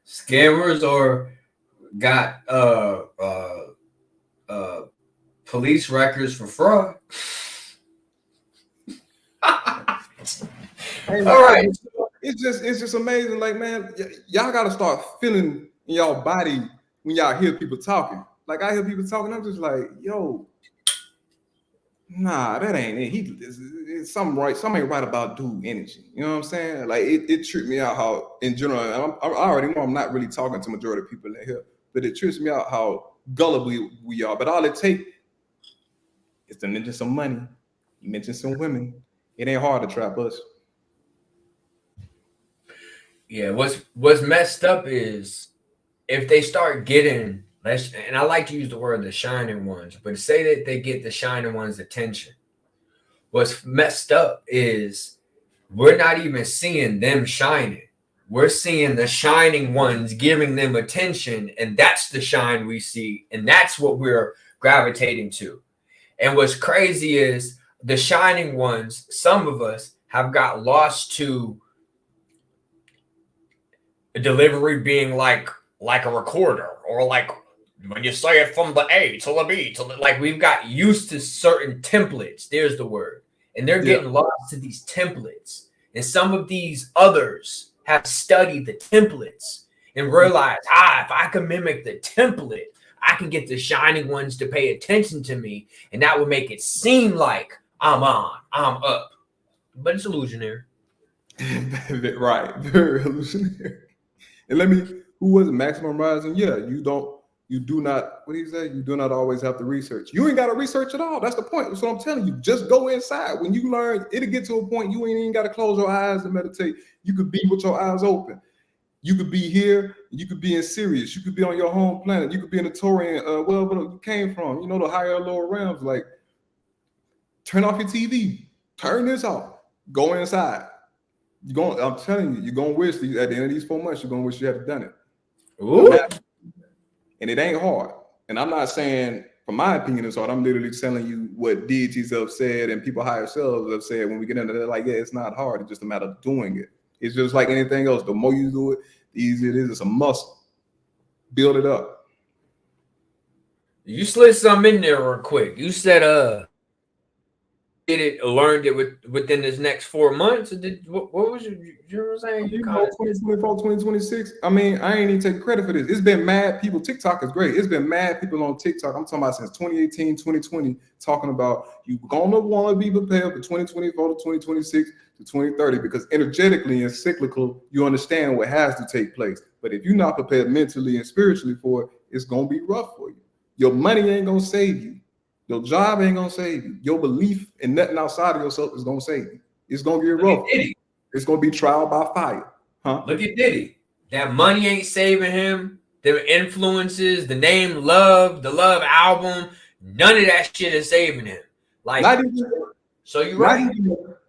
Scammers or got police records for fraud. All right. It's just amazing. Like, man, y'all gotta start feeling in y'all body when y'all hear people talking. Like I hear people talking, I'm just like, yo, nah, that ain't it. It's something right. Something ain't right about dude energy. You know what I'm saying? Like it tripped me out how in general, I already know I'm not really talking to majority of people in here, but it trips me out how gullible we are. But all it takes is to mention some money. You mention some women. It ain't hard to trap us. Yeah, what's messed up is if they start getting, and I like to use the word the shining ones, but say that they get the shining ones' attention. What's messed up is we're not even seeing them shining. We're seeing the shining ones giving them attention, and that's the shine we see, and that's what we're gravitating to. And what's crazy is the shining ones, some of us have got lost to a delivery being like a recorder, or like when you say it from the A to the B to the, like we've got used to certain templates. There's the word. And they're getting lost to these templates. And some of these others have studied the templates and realized, if I can mimic the template, I can get the shining ones to pay attention to me. And that would make it seem like I'm up. But it's illusionary. Right. Very illusionary. And who was it? Maximum Rising? Yeah, you don't You do not, what do you say? You do not always have to research. You ain't got to research at all. That's the point. That's what I'm telling you. Just go inside. When you learn, it'll get to a point you ain't even got to close your eyes and meditate. You could be with your eyes open. You could be here. You could be in Sirius. You could be on your home planet. You could be in the Taurian, wherever you came from. You know, the higher and lower realms. Like, turn off your TV. Turn this off. Go inside. I'm telling you, you're gonna wish at the end of these 4 months, you're gonna wish you had done it. Ooh. And it ain't hard. And I'm not saying, from my opinion, it's hard. I'm literally telling you what deities have said and people higher selves have said. When we get into that, like, yeah, it's not hard. It's just a matter of doing it. It's just like anything else. The more you do it, the easier it is. It's a muscle. Build it up. You slid something in there real quick. You said did it learned it within this next 4 months? Or what was you know what I'm saying? You kind of 2024, 2026. I mean, I ain't even take credit for this. It's been mad people. TikTok is great. It's been mad people on TikTok. I'm talking about since 2018, 2020, talking about you gonna want to be prepared for 2024 to 2026 to 2030 because energetically and cyclical, you understand what has to take place. But if you're not prepared mentally and spiritually for it, it's gonna be rough for you. Your money ain't gonna save you. Your job ain't gonna save you. Your belief in nothing outside of yourself is gonna save you. It's gonna get rough. It's gonna be trial by fire. Huh? Look at Diddy. That money ain't saving him. The influences, the name Love, the Love album, none of that shit is saving him. Like, not even, so you're right.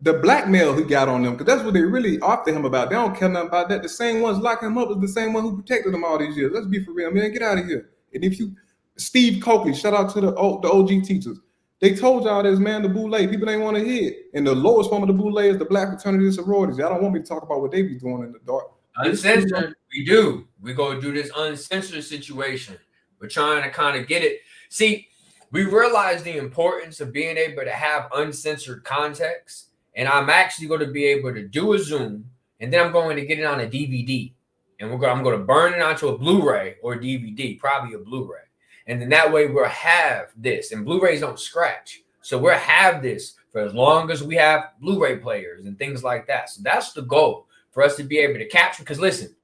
The blackmail he got on them, because that's what they really after him about. They don't care nothing about that. The same ones locking him up is the same one who protected him all these years. Let's be for real, man. Get out of here. And if you Steve Coakley, shout out to the OG teachers. They told y'all this, man, the boule. People ain't want to hear it. And the lowest form of the boule is the black fraternity sororities. Y'all don't want me to talk about what they be doing in the dark. Uncensored, we do. We go do this uncensored situation. We're trying to kind of get it. See, we realize the importance of being able to have uncensored context. And I'm actually going to be able to do a Zoom, and then I'm going to get it on a DVD. And I'm going to burn it onto a Blu-ray or DVD, probably a Blu-ray. And then that way we'll have this. And Blu-rays don't scratch. So we'll have this for as long as we have Blu-ray players and things like that. So that's the goal for us to be able to capture. Because listen,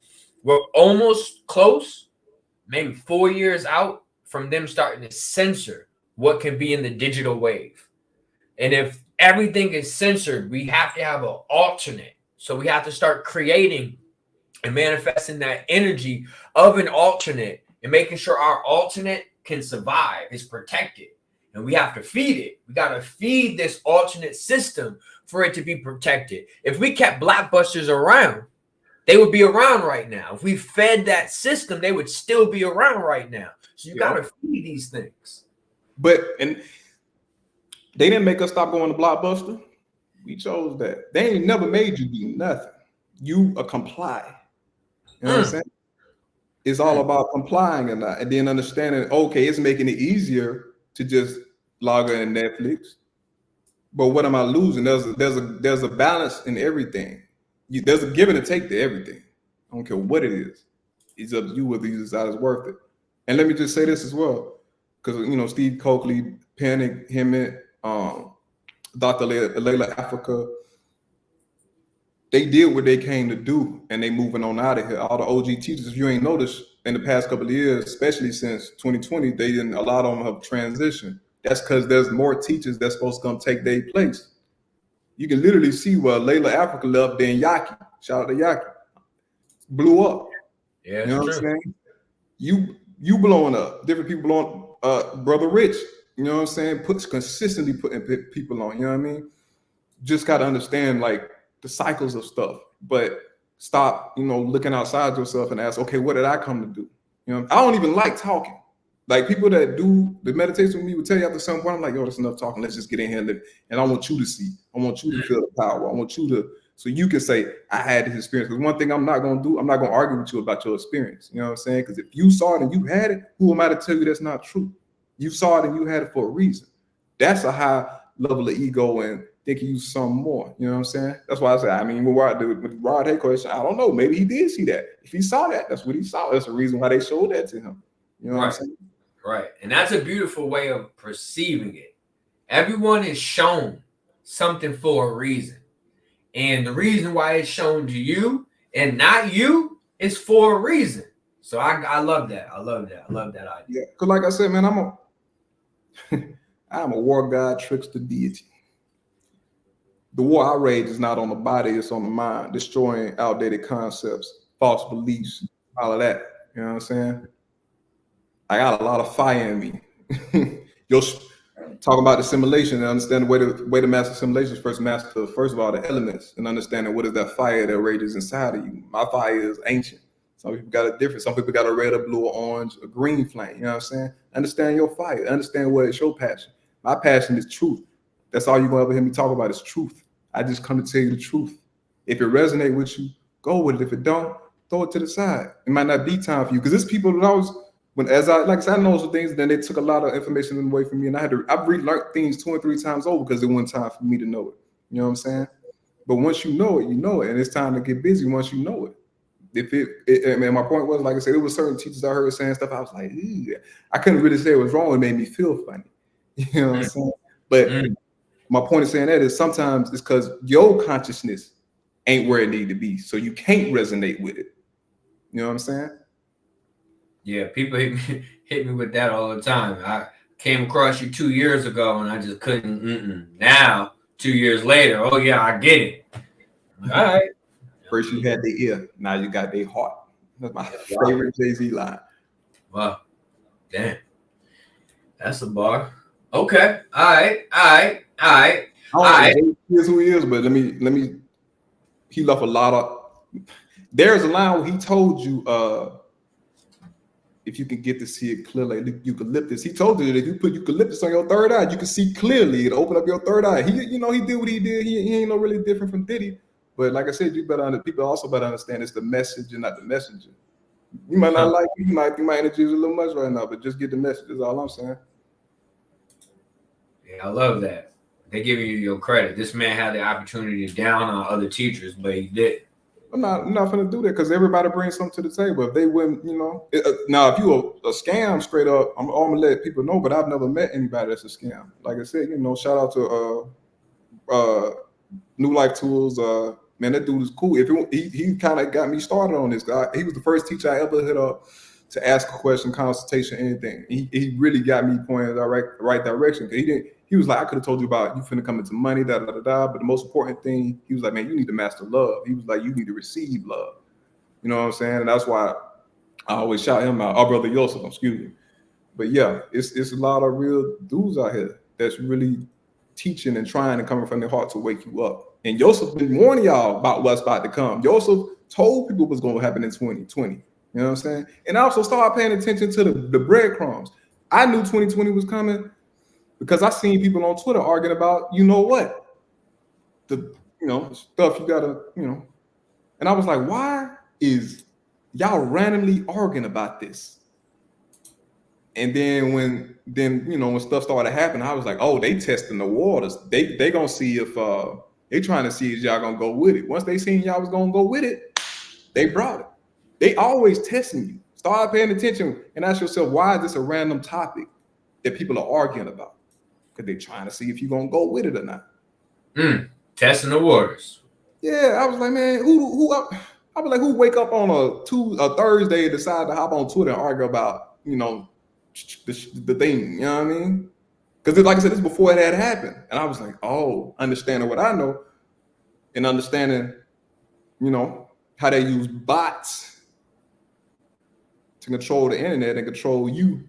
we're almost close, maybe 4 years out from them starting to censor what can be in the digital wave. And if everything is censored, we have to have an alternate. So we have to start creating and manifesting that energy of an alternate and making sure our alternate can survive, is protected. And we have to feed it. We got to feed this alternate system for it to be protected. If we kept blockbusters around, they would be around right now. If we fed that system, they would still be around right now. So you got to feed these things. And they didn't make us stop going to Blockbuster. We chose that. They ain't never made you do nothing. You comply. You know what I'm saying? It's all about complying and then understanding, okay, it's making it easier to just log in Netflix. But what am I losing? There's a balance in everything. There's a give and a take to everything. I don't care what it is. It's up to you whether you decide it's worth it. And let me just say this as well, because Steve Coakley, Panic, Hemet, Dr. Layla Africa, they did what they came to do, and they moving on out of here. All the OG teachers, if you ain't noticed, in the past couple of years, especially since 2020, a lot of them have transitioned. That's because there's more teachers that's supposed to come take their place. You can literally see where Layla Africa left, then Yaki, shout out to Yaki, blew up. Yeah, you know what I'm saying? You blowing up, different people blowing. Brother Rich, you know what I'm saying? Consistently putting people on. You know what I mean? Just got to understand like the cycles of stuff, but stop, looking outside yourself and ask, okay, what did I come to do? I don't even like talking. Like people that do the meditation with me will tell you after some point, I'm like, yo, that's enough talking. Let's just get in here and I want you to see. I want you to feel the power. I want you to, so you can say, I had this experience. Because one thing I'm not going to do, I'm not going to argue with you about your experience. You know what I'm saying? Because if you saw it and you had it, who am I to tell you that's not true? You saw it and you had it for a reason. That's a high level of ego and think you some more. You know what I'm saying? That's why I say, with Rod Hay question, I don't know. Maybe he did see that. If he saw that, that's what he saw. That's the reason why they showed that to him. You know what I'm saying? Right. And that's a beautiful way of perceiving it. Everyone is shown something for a reason. And the reason why it's shown to you and not you is for a reason. So I love that. I love that. I love that idea. Yeah, because like I said, man, I'm a war god, trickster, deity. The war I rage is not on the body, it's on the mind, destroying outdated concepts, false beliefs, all of that. You know what I'm saying? I got a lot of fire in me. You'll talking about the simulation and understand the way to master simulations. First master, first of all, the elements and understanding what is that fire that rages inside of you. My fire is ancient. Some people got a different. Some people got a red, a blue, or orange, a green flame. You know what I'm saying? Understand your fire. Understand what is your passion. My passion is truth. That's all you're gonna ever hear me talk about is truth. I just come to tell you the truth. If it resonate with you, go with it. If it don't, throw it to the side. It might not be time for you because there's people that I was when as I like I said, I know some things. Then they took a lot of information away from me, and I've relearned things 2 and 3 times over because it wasn't time for me to know it. You know what I'm saying? But once you know it, and it's time to get busy. Once you know it, I mean, my point was, like I said, it was certain teachers I heard saying stuff. I was like, ew. I couldn't really say it was wrong. It made me feel funny. You know what I'm saying? But Mm. my point of saying that is sometimes it's because your consciousness ain't where it need to be, so you can't resonate with it. You know what I'm saying? Yeah, people hit me with that all the time. I came across you 2 years ago and I just couldn't. Now, 2 years later, oh yeah, I get it. I'm like, all right. First you had the ear, now you got their heart. That's my Yeah, wow. favorite Jay-Z line. Wow. Damn. That's a bar. Okay. All right. All right. All right. I All don't know if right. Jay-Z is who he is, but let me he left a lot of there's a line where he told you if you can get to see it clearly, like eucalyptus. He told you that if you put eucalyptus on your third eye, you can see clearly. It'll open up your third eye. He did what he did. He ain't no really different from Diddy. But like I said, people also better understand it's the message and not the messenger. You might not Huh. like it, you might think my energy is a little much right now, but just get the message. That's all I'm saying. Yeah, I love that. They give you your credit. This man had the opportunity to down on other teachers, but he did. I'm not gonna do that because everybody brings something to the table. If they wouldn't, now if you a scam straight up, I'm gonna let people know. But I've never met anybody that's a scam. Like I said, shout out to New Life Tools. Man, that dude is cool. If he kind of got me started on this guy. He was the first teacher I ever hit up to ask a question, consultation, anything. He really got me pointed in the right direction. He didn't. He was like, I could have told you about you finna come into money, da da da da. But the most important thing, he was like, man, you need to master love. He was like, you need to receive love. You know what I'm saying? And that's why I always shout him out. Our brother Yosef, excuse me. But yeah, it's a lot of real dudes out here that's really teaching and trying and coming from their heart to wake you up. And Yosef been warning y'all about what's about to come. Yosef told people what's going to happen in 2020. You know what I'm saying? And I also started paying attention to the breadcrumbs. I knew 2020 was coming because I seen people on Twitter arguing about, you know what, the stuff you gotta, and I was like, why is y'all randomly arguing about this? And then when stuff started happening, I was like, oh, they testing the waters. They gonna see if they trying to see if y'all gonna go with it. Once they seen y'all was gonna go with it, they brought it. They always testing you. Start paying attention and ask yourself, why is this a random topic that people are arguing about? Because they're trying to see if you're gonna go with it or not. Testing the waters. Yeah, I was like, man, I was like, who wake up on a Thursday and decide to hop on Twitter and argue about, the thing, you know what I mean? Because like I said, this is before it had happened. And I was like, oh, understanding what I know and understanding, how they use bots to control the internet and control you.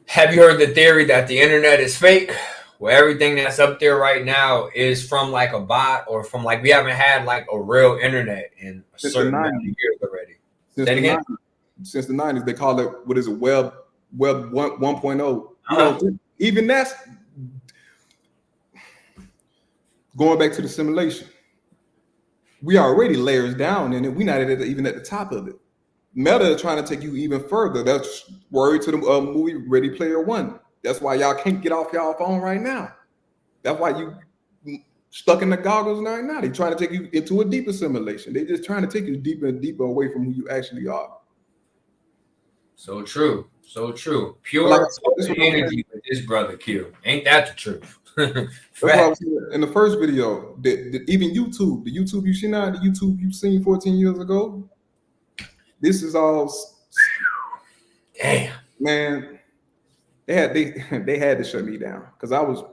Have you heard the theory that the internet is fake? Where everything that's up there right now is from like a bot or from like we haven't had like a real internet in a Since the certain amount of 90s. years already. Since Say it the again? 90s. Since the 90s, they call it, what is it, Web 1.0. Uh-huh. Even that's going back to the simulation. We are already layers down in it. We're not even at the top of it. Meta is trying to take you even further. That's word to the movie Ready Player One. That's why y'all can't get off y'all phone right now. That's why you stuck in the goggles right now. They're trying to take you into a deeper simulation. They're just trying to take you deeper and deeper away from who you actually are. So true. So true. But like I Pure said, this is open what I'm saying. energy with this brother Q. Ain't that the truth? That's what I was Fact. saying in the first video. Even YouTube, the YouTube you see now, the YouTube you seen 14 years ago, This is all, Damn. man. They had to shut me down because I was.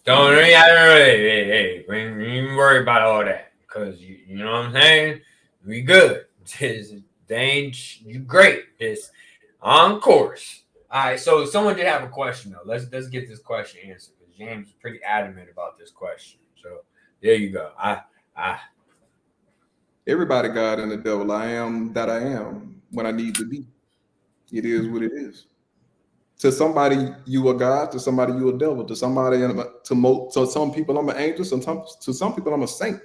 Don't hey, don't even worry about all that. Cause you know what I'm saying? We good. They ain't you great. It's on course. All right, so someone did have a question though. Let's get this question answered because James is pretty adamant about this question. So there you go. I Everybody, God and the devil. I am that I am when I need to be. It is what it is. To somebody, you a God. To somebody, you a devil. To somebody, to some people, I'm an angel. Sometimes to some people, I'm a saint.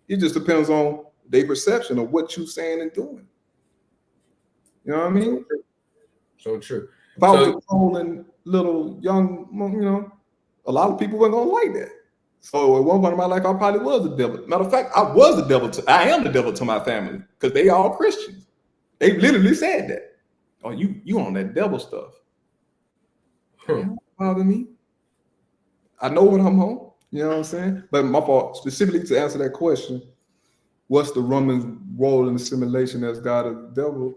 It just depends on their perception of what you saying and doing. You know what I so mean? true. So true. If I was So a trolling little young, a lot of people weren't gonna like that. So at one point in my life, I probably was the devil. Matter of fact, I was the devil. I am the devil to my family because they all Christians. They literally said that. Oh, you on that devil stuff? It hmm. don't bother me. I know when I'm home. You know what I'm saying? But my fault, specifically to answer that question, what's the woman's role in the simulation as God or the devil?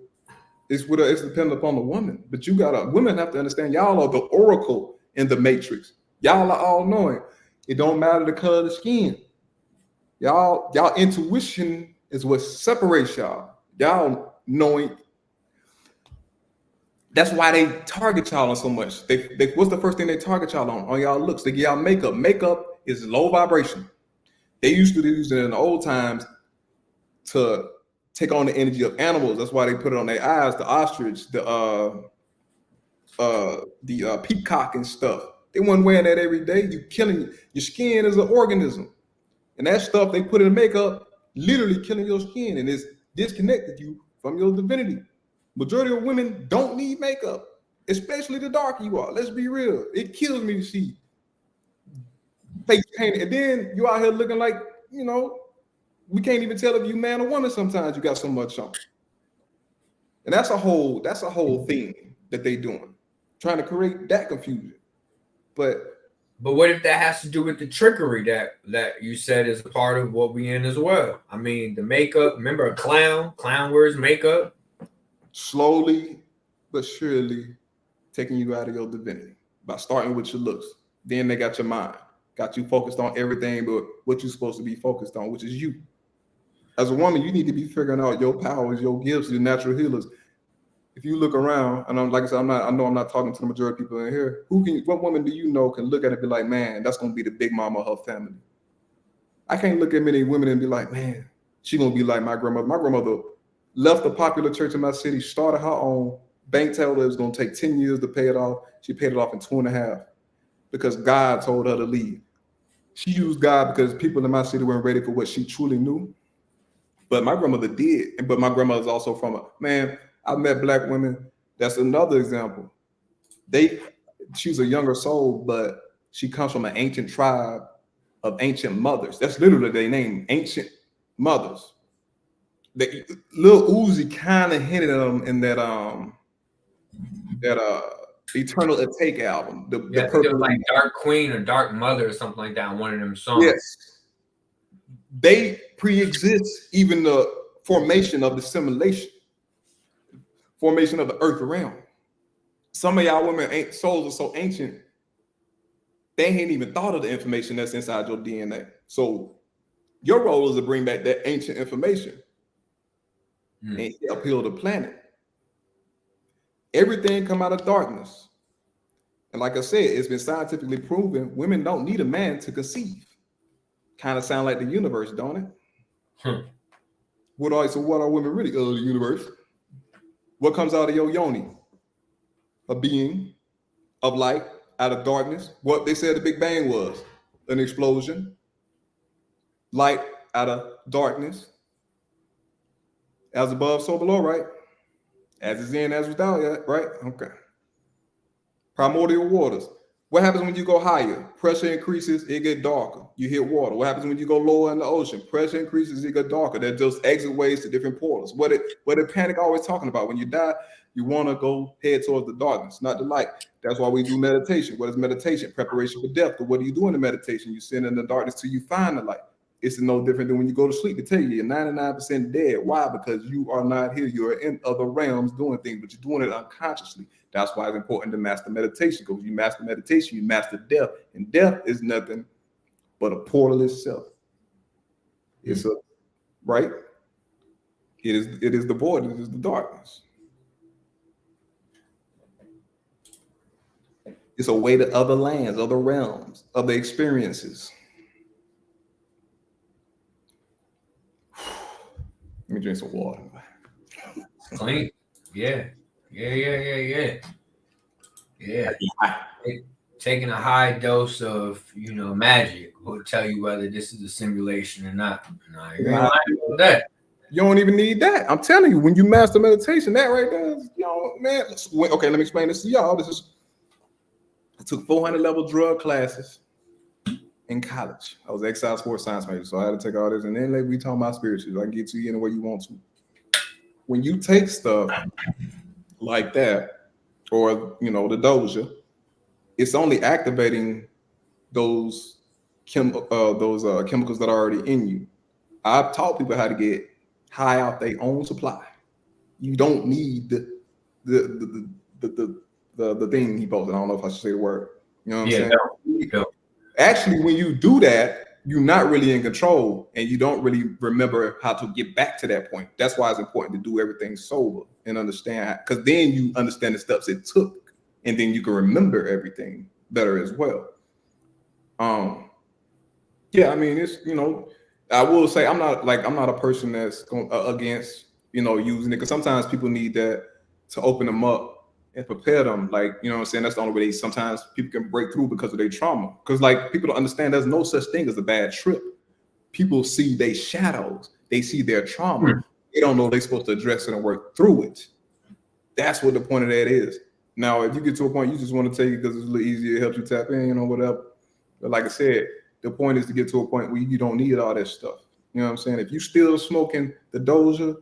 It's dependent upon the woman. But women have to understand y'all are the oracle in the matrix. Y'all are all knowing. It don't matter the color of the skin. Y'all intuition is what separates y'all. Y'all knowing. That's why they target y'all on so much. They what's the first thing they target y'all on? On y'all looks. They give y'all makeup. Makeup is low vibration. They used to use it in the old times to take on the energy of animals. That's why they put it on their eyes, the ostrich, the peacock and stuff. They weren't wearing that every day. You killing your skin is an organism. And that stuff they put in makeup literally killing your skin and it's disconnected you from your divinity. Majority of women don't need makeup, especially the darker you are. Let's be real. It kills me to see face painted. And then you out here looking like, we can't even tell if you man or woman sometimes you got so much on. And that's a whole thing that they doing. Trying to create that confusion. But but what if that has to do with the trickery that you said is a part of what we in as well? I mean, the makeup. Remember, a clown wears makeup. slowly but surely taking you out of your divinity by starting with your looks. Then they got your mind, got you focused on everything but what you're supposed to be focused on, which is you. As a woman, you need to be figuring out your powers, your gifts, your natural healers. If you look around, and like I said, I know I'm not talking to the majority of people in here. What woman do you know can look at it and be like, man, that's gonna be the big mama of her family? I can't look at many women and be like, man, she gonna be like my grandmother. My grandmother left the popular church in my city, started her own bank teller. It was gonna take 10 years to pay it off. She paid it off in 2.5 because God told her to leave. She used God because people in my city weren't ready for what she truly knew. But my grandmother did. But my grandmother's also from a man. I met black women. That's another example. They she's a younger soul, but she comes from an ancient tribe of ancient mothers. That's literally their name, ancient mothers. They, Lil Uzi kind of hinted at them in that Eternal Take album, the Yeah, I think it was purple. like Dark Queen or Dark Mother or something like that. On one of them songs. Yes, they pre-exist even the formation of the simulation, formation of the earth realm. Some of y'all women ain't souls are so ancient, they ain't even thought of the information that's inside your DNA. So your role is to bring back that ancient information Hmm. and help heal the planet. Everything come out of darkness. And like I said, it's been scientifically proven women don't need a man to conceive. Kind of sound like the universe, don't it? Hmm. What are women really? The universe. What comes out of your yoni? A being of light out of darkness. What they said the Big Bang was an explosion, light out of darkness, as above, so below, right? As is in, as without, yeah, right? Okay. Primordial waters. What happens when you go higher? Pressure increases, it get darker. You hit water. What happens when you go lower in the ocean? Pressure increases, it get darker. There's just exit ways to different portals. What Panic always talking about. When you die, you want to go head towards the darkness, not the light. That's why we do meditation. What is meditation? Preparation for death. But what do you do in the meditation? You sit in the darkness till you find the light. It's no different than when you go to sleep. They tell you you're 99% dead. Why? Because you are not here. You're in other realms doing things, but you're doing it unconsciously. That's why it's important to master meditation, because you master meditation, you master death. And death is nothing but a portal itself. It's a right. It is the void. It is the darkness. It's a way to other lands, other realms, other experiences. Let me drink some water. Clean. Yeah. Yeah. Taking a high dose of, magic will tell you whether this is a simulation or not. No, you ain't lying about that. You don't even need that. I'm telling you, when you master meditation, that right there, man. Okay, let me explain this to y'all. I took 400 level drug classes in college. I was exercise sports science major, so I had to take all this. And then we talking about spirituals. I can get to you any way you want to. When you take stuff like that, or the doja, it's only activating those chemicals that are already in you. I've taught people how to get high out their own supply. You don't need the thing he posted. I don't know if I should say the word. You know what I'm saying? No. Actually, when you do that, you're not really in control, and you don't really remember how to get back to that point. That's why it's important to do everything sober and understand, because then you understand the steps it took, and then you can remember everything better as well. Yeah, I mean, it's I will say I'm not a person that's against using it, because sometimes people need that to open them up and prepare them. Like, you know what I'm saying? That's the only way sometimes people can break through because of their trauma. Because like people don't understand there's no such thing as a bad trip. People see their shadows, they see their trauma. They don't know they're supposed to address it and work through it. That's what the point of that is. Now, if you get to a point you just want to take it because it's a little easier, it helps you tap in, whatever. But like I said, the point is to get to a point where you don't need all that stuff. You know what I'm saying? If you still smoking the doja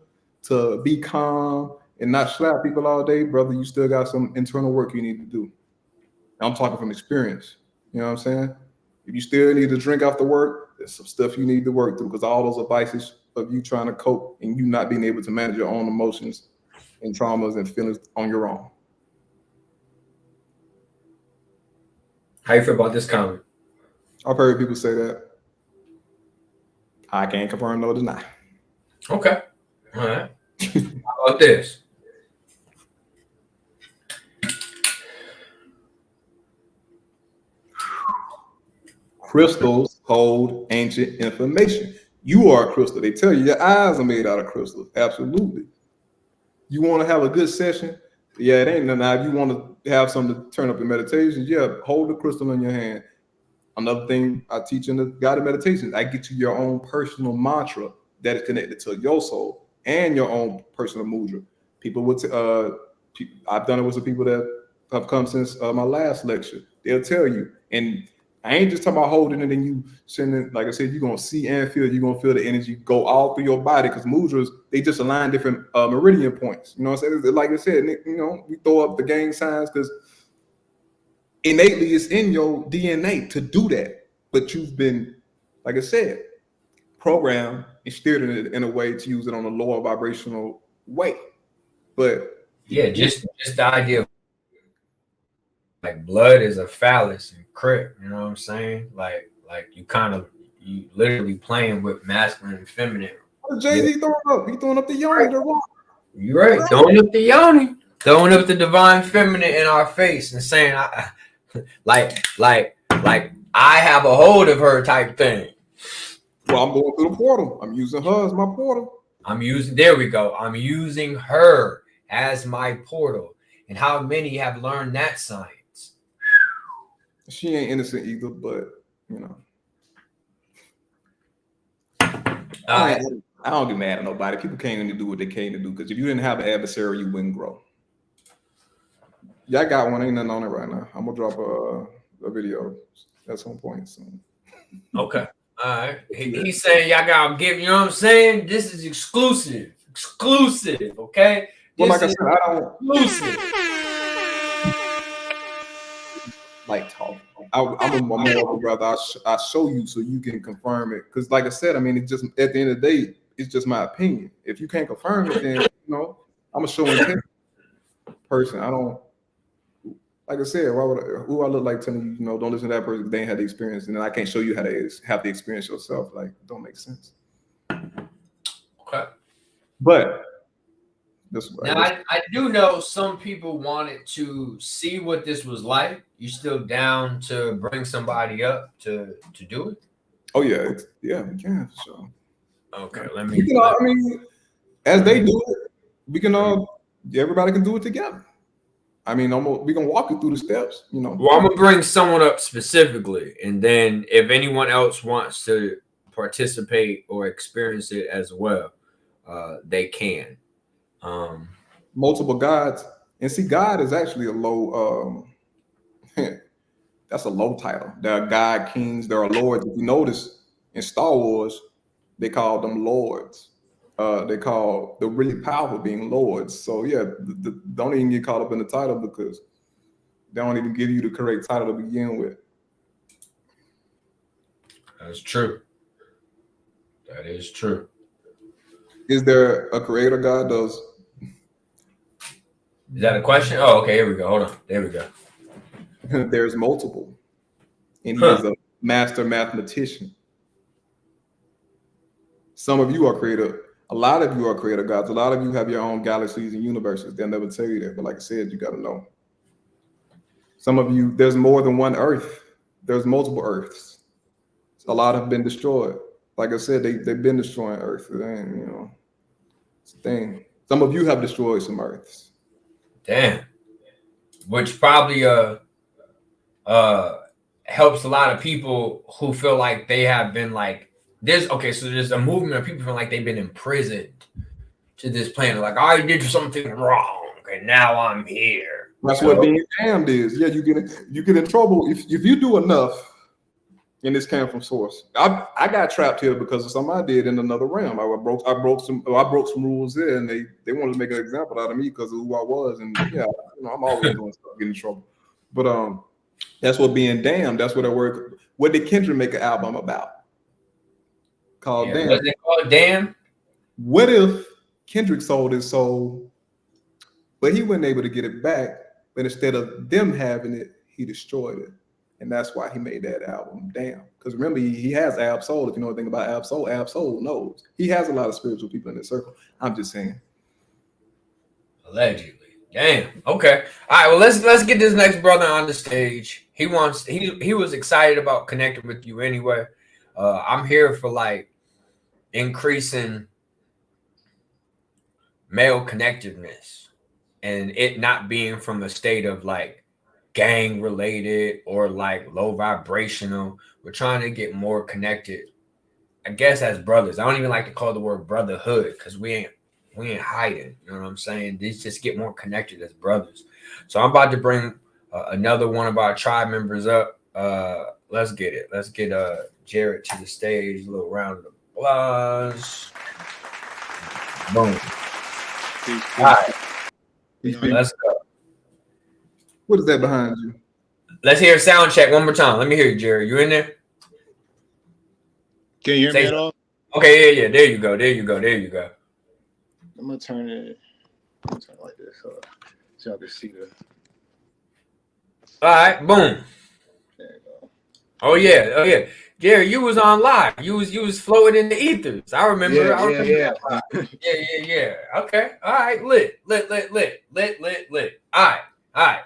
to be calm and not slap people all day, brother, you still got some internal work you need to do. I'm talking from experience. You know what I'm saying? If you still need to drink after work, there's some stuff you need to work through, because all those are vices of you trying to cope and you not being able to manage your own emotions and traumas and feelings on your own. How you feel about this comment? I've heard people say that. I can't confirm nor deny. Okay. All right. How about this? Crystals hold ancient information. You are a crystal. They tell you your eyes are made out of crystals. Absolutely. You want to have a good session? Yeah, it ain't nothing. Now, if you want to have something to turn up your meditations, yeah, hold the crystal in your hand. Another thing I teach in the guided meditations, I get you your own personal mantra that is connected to your soul and your own personal mudra. People would, I've done it with some people that have come since my last lecture. They'll tell you, and I ain't just talking about holding it and you sending, like I said, you're going to see and feel, you're going to feel the energy go all through your body, because mudras, they just align different meridian points. You know what I'm saying? Like I said, we throw up the gang signs because innately it's in your DNA to do that. But you've been, like I said, programmed and steered in a way to use it on a lower vibrational way. But yeah, just the idea of like blood is a phallus and crypt, you know what I'm saying? Like you literally playing with masculine and feminine. Jay-Z throwing up. He throwing up the yoni. You're right. Throwing up the yoni. Throwing up the divine feminine in our face and saying, like I have a hold of her type thing. Well, I'm going through the portal. I'm using her as my portal. There we go. I'm using her as my portal. And how many have learned that science? She ain't innocent either, but I don't get mad at nobody. People can't even do what they came to do, because if you didn't have an adversary, you wouldn't grow. Yeah, I got one. Ain't nothing on it right now. I'm gonna drop a video at some point soon. Okay. All right. He's saying y'all gotta give, you know what I'm saying? This is exclusive. Exclusive, okay? Well, like I said, I don't exclusive. like talking. I'm a more brother. I show you so you can confirm it. Because like I said, I mean, it's just at the end of the day, it's just my opinion. If you can't confirm it, then I'm a show and tell person. I don't like I said. Why would who I look like telling you, don't listen to that person if they ain't had the experience, and then I can't show you how to have the experience yourself. Like, don't make sense. Okay. But now I do know some people wanted to see what this was like. You still down to bring somebody up to do it? Oh yeah, we can for sure. Okay, let me. I mean, as they do it, we can everybody can do it together. I mean, we're gonna walk you through the steps. Well, I'm gonna bring someone up specifically, and then if anyone else wants to participate or experience it as well, they can. Multiple gods, and see, God is actually a low. That's a low title. There are God kings. There are lords. If you notice in Star Wars, they call them lords. They call the really powerful being lords. So yeah, don't even get caught up in the title because they don't even give you the correct title to begin with. That's true. That is true. Is there a creator God? Is that a question? Oh, okay. Here we go. Hold on. There we go. There's multiple, and he is a master mathematician. Some of you are creator. A lot of you are creator gods. A lot of you have your own galaxies and universes. They'll never tell you that, but like I said, you got to know. Some of you, there's more than one Earth. There's multiple Earths. A lot have been destroyed. Like I said, they've been destroying Earth. And, it's a thing. Some of you have destroyed some Earths. Damn. Which probably helps a lot of people who feel like they have been like there's a movement of people feeling like they've been imprisoned to this planet. Like I did something wrong and now I'm here. That's what being damned is. Yeah, you get in trouble if you do enough. And this came from source. I got trapped here because of something I did in another realm. I broke some rules there, and they wanted to make an example out of me because of who I was. And yeah, I'm always doing stuff, getting in trouble. But that's what being damned. That's what that word. What did Kendrick make an album about? Called Damn. What's it called? Damn. What if Kendrick sold his soul, but he wasn't able to get it back? But instead of them having it, he destroyed it. And that's why he made that album, Damn. Because remember, he has Ab Soul. If you know anything about Ab Soul knows. He has a lot of spiritual people in his circle. I'm just saying. Allegedly. Damn. Okay. All right. Well, let's get this next brother on the stage. He was excited about connecting with you anyway. I'm here for like increasing male connectedness and it not being from a state of like gang related or like low vibrational. We're trying to get more connected, I guess, as brothers. I don't even like to call the word brotherhood because we ain't hiding. You know what I'm saying? These just get more connected as brothers. So I'm about to bring another one of our tribe members up. Let's get it. Let's get Jared to the stage. A little round of applause. Boom. All right. Let's go. What is that behind you? Let's hear a sound check one more time. Let me hear you, Jerry. You in there? Can you hear me at all? Okay, yeah. There you go. I'm gonna turn it like this so y'all can see the. All right, boom. There you go. Oh yeah. Jerry, you was on live. You was floating in the ethers. I remember. Yeah. Yeah. Okay. All right. Lit. All right.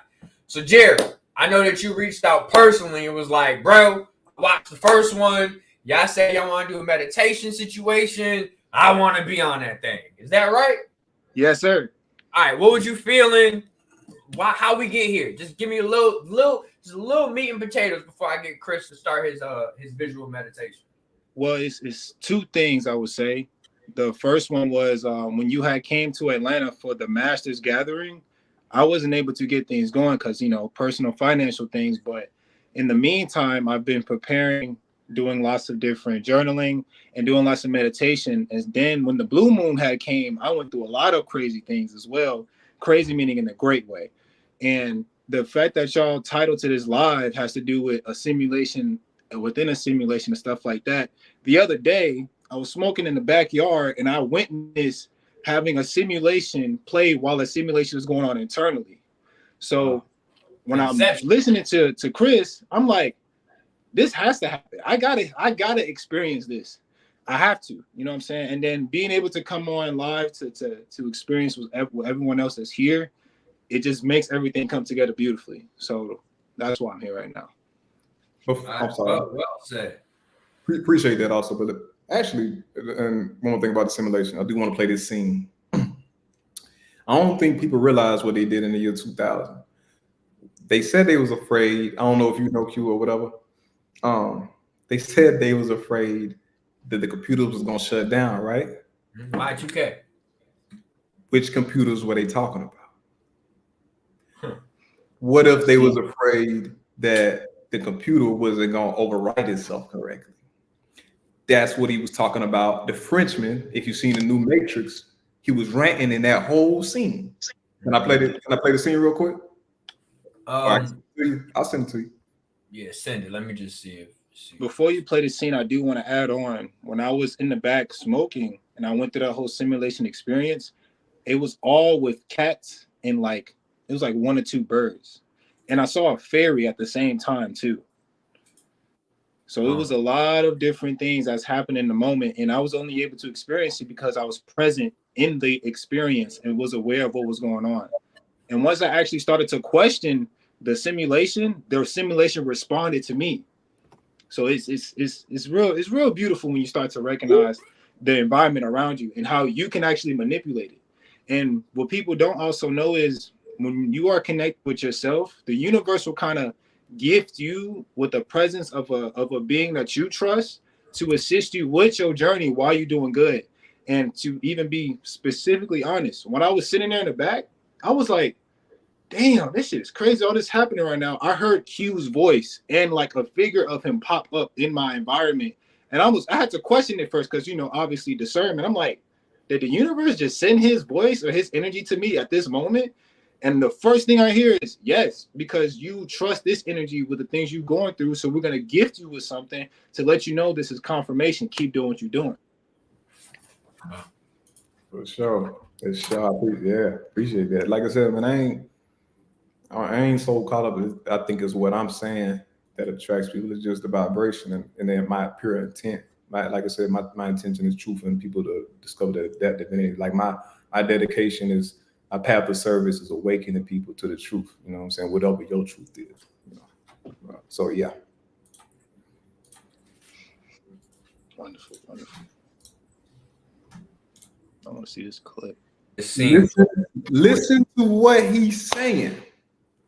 So, Jerry, I know that you reached out personally and was like, bro, watch the first one. Y'all say y'all want to do a meditation situation. I want to be on that thing. Is that right? Yes, sir. All right. What was you feeling? How we get here? Just give me a little meat and potatoes before I get Chris to start his visual meditation. Well, it's two things I would say. The first one was when you had came to Atlanta for the Masters gathering. I wasn't able to get things going because, personal financial things. But in the meantime, I've been preparing, doing lots of different journaling and doing lots of meditation. And then when the blue moon had came, I went through a lot of crazy things as well. Crazy meaning in a great way. And the fact that y'all title to this live has to do with a simulation within a simulation and stuff like that. The other day, I was smoking in the backyard and I witnessed having a simulation play while a simulation is going on internally. So when I'm listening to Chris, I'm like, this has to happen. I gotta experience this. I have to, you know what I'm saying? And then being able to come on live to experience with everyone else that's here, it just makes everything come together beautifully. So that's why I'm here right now. I'm sorry. Well said. Appreciate that also, but actually, and one more thing about the simulation, I do want to play this scene. I don't think people realize what they did in the year 2000. They said they was afraid. I don't know if you know Q or whatever. They said they was afraid that the computers was gonna shut down, right? Y2K. Which computers were they talking about? What if they was afraid that the computer wasn't gonna overwrite itself correctly? That's what he was talking about. The Frenchman, if you've seen the new Matrix, he was ranting in that whole scene. Can I play the scene real quick? I'll send it to you. Yeah, send it. Let me just see if. Before you play the scene, I do want to add on. When I was in the back smoking and I went through that whole simulation experience, it was all with cats and it was like 1 or 2 birds. And I saw a fairy at the same time too. So it was a lot of different things that's happened in the moment. And I was only able to experience it because I was present in the experience and was aware of what was going on. And once I actually started to question the simulation responded to me. So it's real beautiful when you start to recognize the environment around you and how you can actually manipulate it. And what people don't also know is when you are connected with yourself, the universe will kind of gift you with the presence of a being that you trust to assist you with your journey while you're doing good. And to even be specifically honest, when I was sitting there in the back, I was like, damn, this shit is crazy. All this happening right now. I heard Q's voice and like a figure of him pop up in my environment. And I had to question it first because, obviously discernment. I'm like, did the universe just send his voice or his energy to me at this moment? And the first thing I hear is yes, because you trust this energy with the things you're going through. So we're going to gift you with something to let you know this is confirmation. Keep doing what you're doing. For sure. Appreciate that. Like I said, man, I ain't so caught up. I think is what I'm saying that attracts people. It's just the vibration and then my pure intent. Like I said, my intention is truth and people to discover that divinity. Like my dedication is my path of service is awakening people to the truth. You know what I'm saying? Whatever your truth is. So yeah. Wonderful. I want to see this clip. Listen to what he's saying.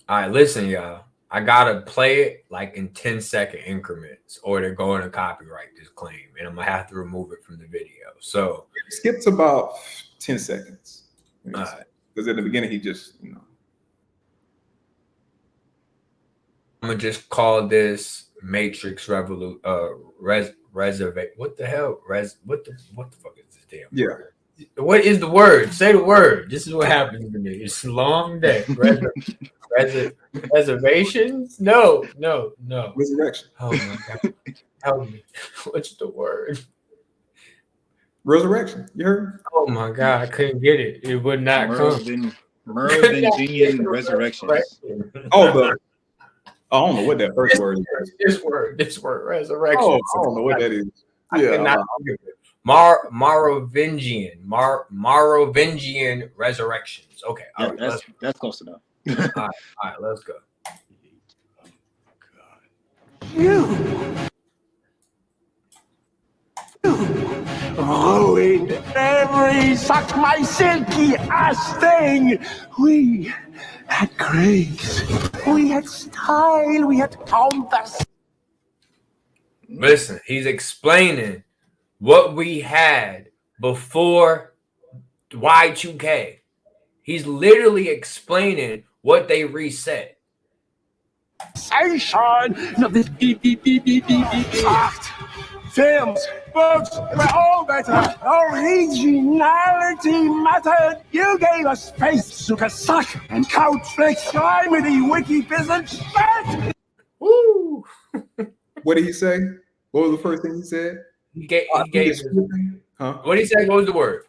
All right, listen, y'all. I gotta play it like in 10-second increments, or they're going to copyright this claim, and I'm gonna have to remove it from the video. So skip to about 10 seconds. All right. Because at the beginning he just, I'm gonna just call this Matrix Reservation. What the hell? What the fuck is this damn? Yeah. Word? What is the word? Say the word. This is what happens to me. It's a long day. Reservations? No. Resurrection. Oh my God. Help me. What's the word? Resurrection. You heard? Oh my God. I couldn't get it. It would not come. Merovingian resurrections. I don't know what that first word is. This word, resurrection. Oh, I don't know what that is. Yeah. Merovingian resurrections. Okay. Yeah, that's close enough. All right, let's go. You ruined sucked my silky ass thing. We had grace, we had style, we had compass. Listen, he's explaining what we had before Y2K. He's literally explaining what they reset. Of this beep. films, books, they were all better. Originality mattered. You gave us space, sugar suck, and couch flicks. I'm with the wiki business. Woo! What did he say? What was the first thing he said? He gave Huh? What did he say? What was the word?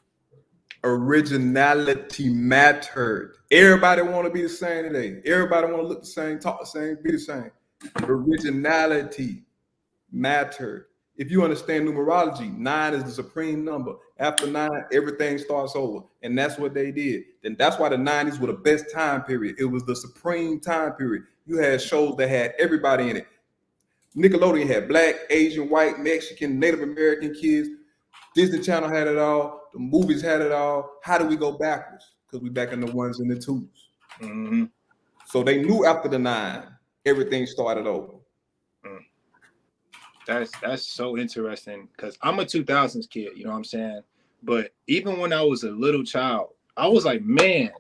Originality mattered. Everybody want to be the same today. Everybody want to look the same, talk the same, be the same. Originality mattered. If you understand numerology, 9 is the supreme number. After 9, everything starts over. And that's what they did. And that's why the 90s were the best time period. It was the supreme time period. You had shows that had everybody in it. Nickelodeon had black, Asian, white, Mexican, Native American kids. Disney Channel had it all. The movies had it all. How do we go backwards? Because we back in the 1s and the 2s. Mm-hmm. So they knew after the 9, everything started over. That's so interesting because I'm a 2000s kid, you know what I'm saying? But even when I was a little child, I was like, man,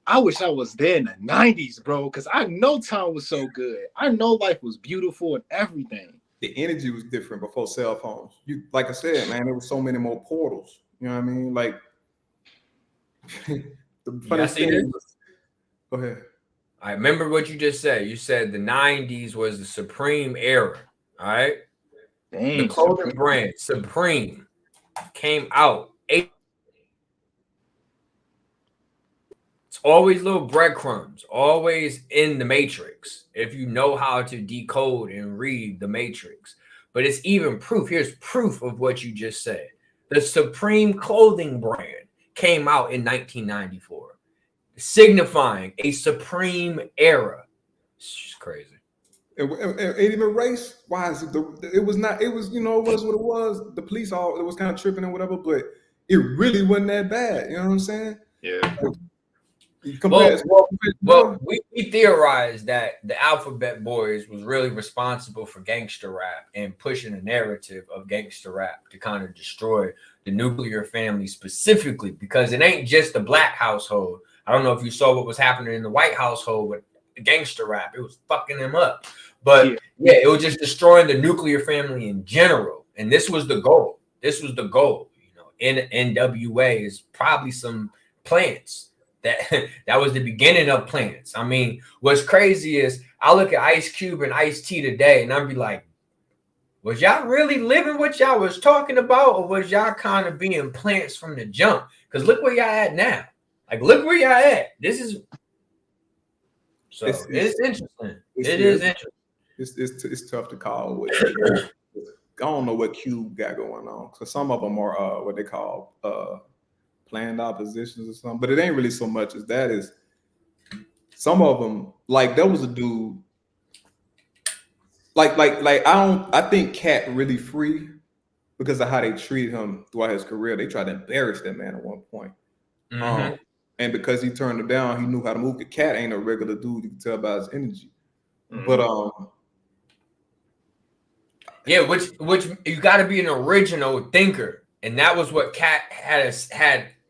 I wish I was there in the 90s, bro, because I know time was so good. I know life was beautiful and everything. The energy was different before cell phones. You, like I said, man, there was so many more portals. You know what I mean? Like, the funniest thing was, go ahead. I remember what you just said. You said the 90s was the supreme era. All right. Dang, the clothing brand Supreme came out. It's always little breadcrumbs, always in the matrix, if you know how to decode and read the matrix. But it's even proof. Here's proof of what you just said. The Supreme clothing brand came out in 1994, signifying a supreme era. It's just crazy. And even race wise, it was not, it was, you know, it was what it was. The police all, it was kind of tripping and whatever, but it really wasn't that bad. You know what I'm saying? Yeah. Well, we theorized that the Alphabet Boys was really responsible for gangster rap and pushing a narrative of gangster rap to kind of destroy the nuclear family specifically, because it ain't just the black household. I don't know if you saw what was happening in the white household with gangster rap. It was fucking them up. But yeah, it was just destroying the nuclear family in general. And this was the goal. This was the goal. You know, NWA is probably some plants that was the beginning of plants. I mean, what's crazy is I look at Ice Cube and Ice-T today and I'd be like, was y'all really living what y'all was talking about, or was y'all kind of being plants from the jump? Because look where y'all at now. Like, look where y'all at. This is so it's interesting. It is interesting. It's tough to call. I don't know what Cube got going on. So some of them are what they call planned oppositions or something, but it ain't really so much as that. Is some of them, like there was a dude, like I think Cat really free because of how they treated him throughout his career. They tried to embarrass that man at one point. Mm-hmm. And because he turned him down, he knew how to move. The Cat ain't a regular dude. You can tell by his energy. Mm-hmm. But yeah, which you got to be an original thinker, and that was what Cat had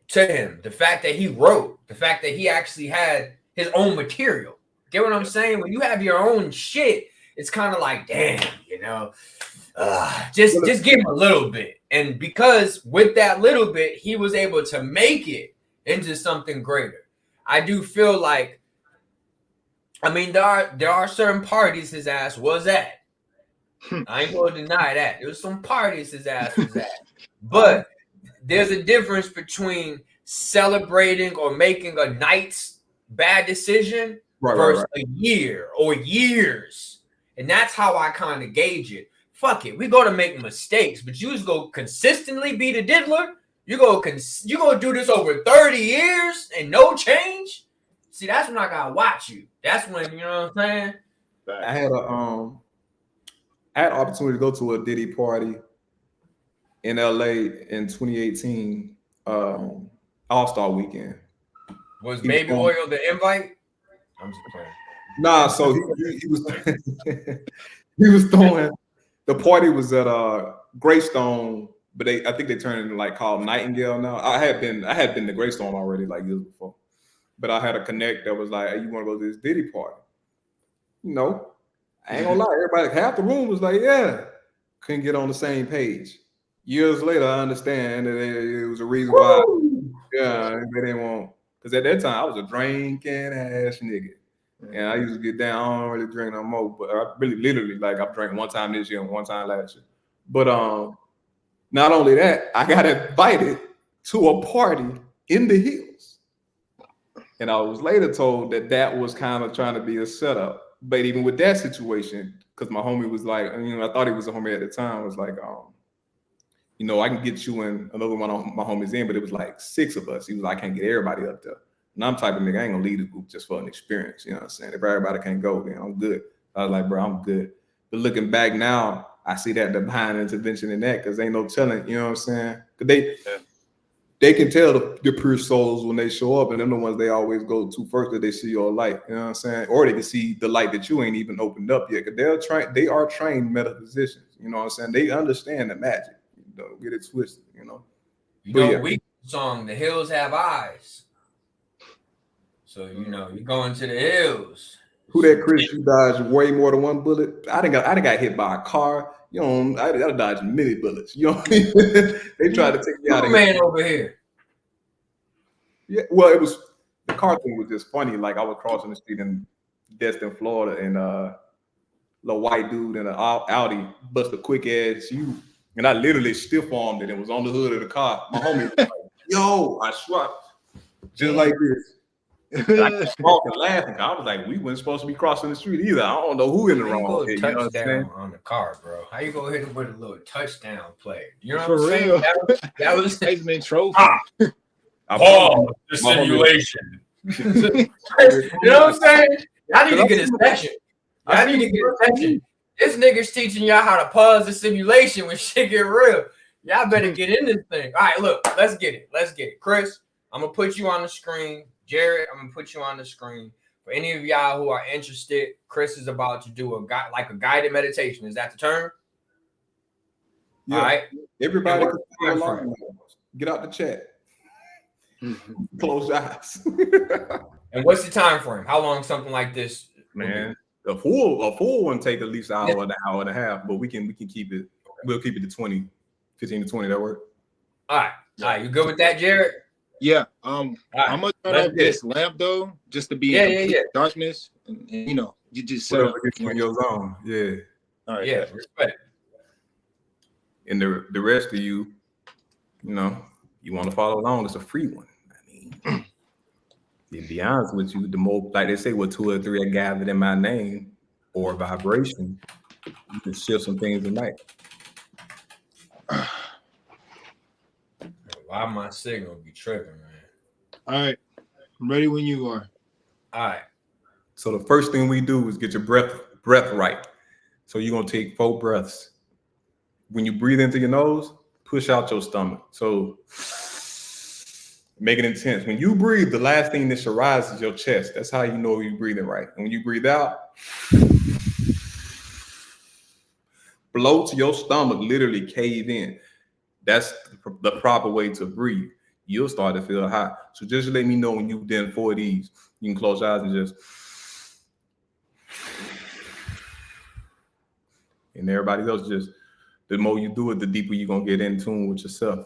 to him. The fact that he wrote, the fact that he actually had his own material. Get what I'm saying? When you have your own shit, it's kind of like, damn, you know, just give him a little bit. And because with that little bit, he was able to make it into something greater. I do feel like, I mean, there are certain parties his ass was at. I ain't gonna deny that. There was some parties his ass was at. But there's a difference between celebrating or making a night's bad decision versus a year or years. And that's how I kind of gauge it. Fuck it. We go to make mistakes, but you just go consistently be the diddler. You go do this over 30 years and no change. See, that's when I gotta watch you. That's when, you know what I'm saying? I had an opportunity to go to a Diddy party in LA in 2018, All-Star Weekend. Was Baby Oil the invite? I'm just playing. Nah, so he was he was throwing. The party was at Greystone, but I think they turned into like called Nightingale now. I had been to Greystone already like years before, but I had a connect that was like, hey, you want to go to this Diddy party? You know, I ain't gonna lie, everybody, half the room was like, yeah. couldn't get on the same page. Years later, I understand that it was a reason why. Yeah, they didn't want, because at that time I was a drinking ass nigga. And I used to get down. I don't really drink no more, but I really literally like I've drank one time this year and one time last year. But not only that, I got invited to a party in the hills. And I was later told that that was kind of trying to be a setup. But even with that situation, because my homie was like, I thought he was a homie at the time, was like, I can get you and another one of my homies in, but it was like 6 of us. He was like, I can't get everybody up there. And I'm type of nigga, I ain't gonna lead a group just for an experience. You know what I'm saying? If everybody can't go, then I'm good. I was like, bro, I'm good. But looking back now, I see that divine intervention in that, because ain't no telling, you know what I'm saying? Because they can tell the pure souls when they show up, and they're the ones they always go to first, that they see your light, you know what I'm saying? Or they can see the light that you ain't even opened up yet, because they are trained metaphysicians, you know what I'm saying? They understand the magic. Don't get it twisted, We song, The Hills Have Eyes. So, you go into the hills. Who that Chris? You dodged way more than one bullet. I done got hit by a car. I dodged many bullets. They tried to take me out of here. Man over here. Yeah, well, the car thing was just funny. Like, I was crossing the street in Destin, Florida, and little white dude in an Audi bust a quick ass U, and I literally stiff armed it and was on the hood of the car. My homie was like, "Yo," I swear, just like this. I kept walking, laughing. I was like, we weren't supposed to be crossing the street either. I don't know who in the wrong. You know what I'm saying? On the car, bro. How you go hit him with a little touchdown play? You know what For I'm saying? real. That was Heisman Trophy. The simulation. You know what I'm saying? I need to get a session. I need to get a session. This nigga's teaching y'all how to pause the simulation when shit get real. Y'all better get in this thing. All right, look, let's get it. Chris, I'm gonna put you on the screen. Jared, I'm gonna put you on the screen. For any of y'all who are interested, Chris is about to do a guided meditation. Is that the term? Yeah. All right. Everybody get out the chat. Close your eyes. And what's the time frame? How long something like this? Man, a full one take at least an hour and a half, but we can keep it. We'll keep it to 15 to 20. That work. All right. You good with that, Jared? Yeah. I'm gonna turn off this lamp though, just to be in darkness, and you just set up in your zone. Yeah. All right. Yeah. Respect. And the rest of you, you want to follow along. It's a free one. I mean, to be honest with you, the more, like they say, what 2 or 3 are gathered in my name or vibration, you can shift some things tonight. Why my signal be tripping, man? All right, I'm ready when you are. All right. So the first thing we do is get your breath right. So you're gonna take 4 breaths. When you breathe into your nose, push out your stomach. So make it intense. When you breathe, the last thing that should rise is your chest. That's how you know you're breathing right. And when you breathe out, blow to your stomach, literally cave in. That's the proper way to breathe. You'll start to feel hot. So just let me know when you've done 4 of these. You can close your eyes and just. And everybody else, just the more you do it, the deeper you're going to get in tune with yourself.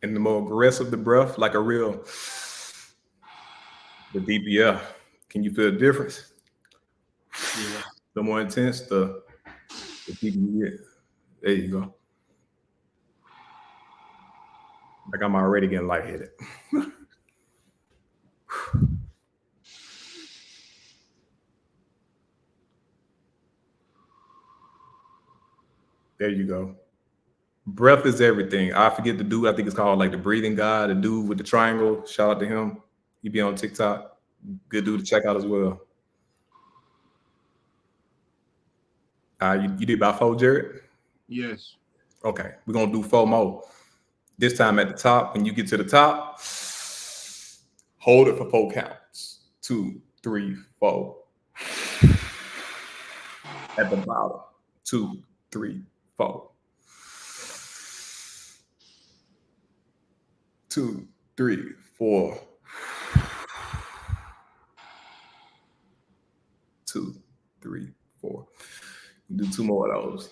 And the more aggressive the breath, like a real, the deeper you are. Can you feel the difference? Yeah. The more intense, the deeper you get. There you go. Like I'm already getting lightheaded. There you go. Breath is everything. I forget the dude. I think it's called like the breathing guy, the dude with the triangle. Shout out to him. He be on TikTok. Good dude to check out as well. You did about 4, Jared? Yes. Okay, we're gonna do 4 more. This time at the top. When you get to the top, hold it for 4 counts. 2, 3, 4. at the bottom. 2, 3, 4. 2, 3, 4. 2, 3, 4. Do 2 more of those.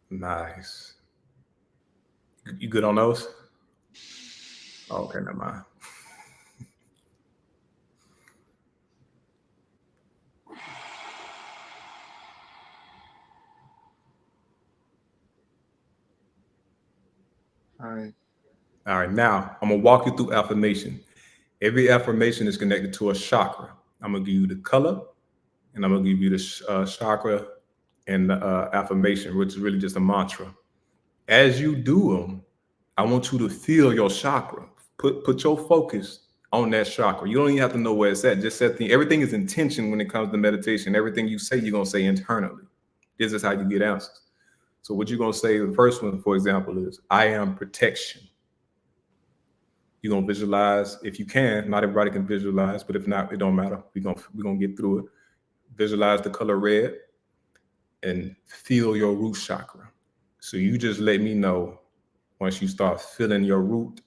Nice. You good on those? Oh, okay, never mind. All right. All right, now I'm gonna walk you through affirmation. Every affirmation is connected to a chakra. I'm gonna give you the color, and I'm gonna give you the chakra and the affirmation, which is really just a mantra. As you do them, I want you to feel your chakra. Put your focus on that chakra. You don't even have to know where it's at. Just set the everything is intention when it comes to meditation. Everything you say, you're gonna say internally. This is how you get answers. So what you're gonna say, the first one, for example, is I am protection. You're gonna visualize if you can. Not everybody can visualize, but if not, it don't matter. We're gonna get through it. Visualize the color red and feel your root chakra. So you just let me know once you start feeling your root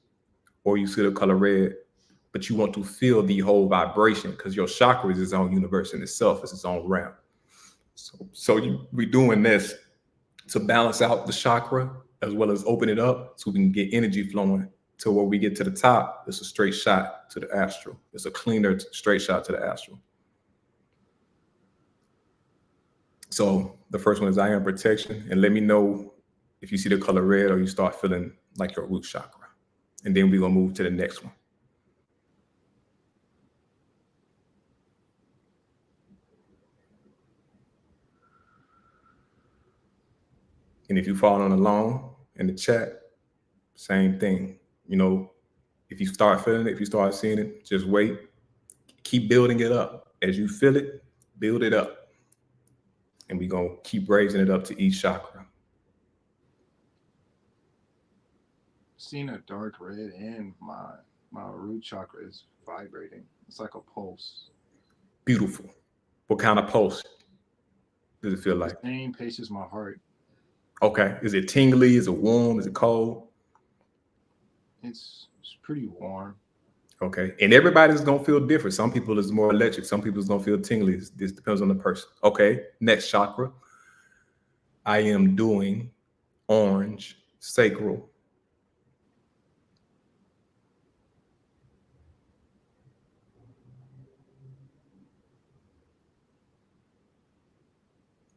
or you see the color red, but you want to feel the whole vibration because your chakra is its own universe in itself, it's its own realm. We're doing this to balance out the chakra as well as open it up so we can get energy flowing to where we get to the top. It's a straight shot to the astral. It's a cleaner straight shot to the astral. So the first one is I am protection, and let me know if you see the color red or you start feeling like your root chakra. And then we're gonna move to the next one. And if you following along in the chat, same thing. You know, if you start feeling it, if you start seeing it, just wait. Keep building it up. As you feel it, build it up. And we're going to keep raising it up to each chakra. Seeing a dark red and my root chakra is vibrating. It's like a pulse. Beautiful. What kind of pulse does it feel like? The same pace as my heart. Okay. Is it tingly? Is it warm? Is it cold? It's pretty warm. Okay. And everybody's going to feel different. Some people is more electric. Some people's going to feel tingly. This depends on the person. Okay. Next chakra. I am doing orange sacral.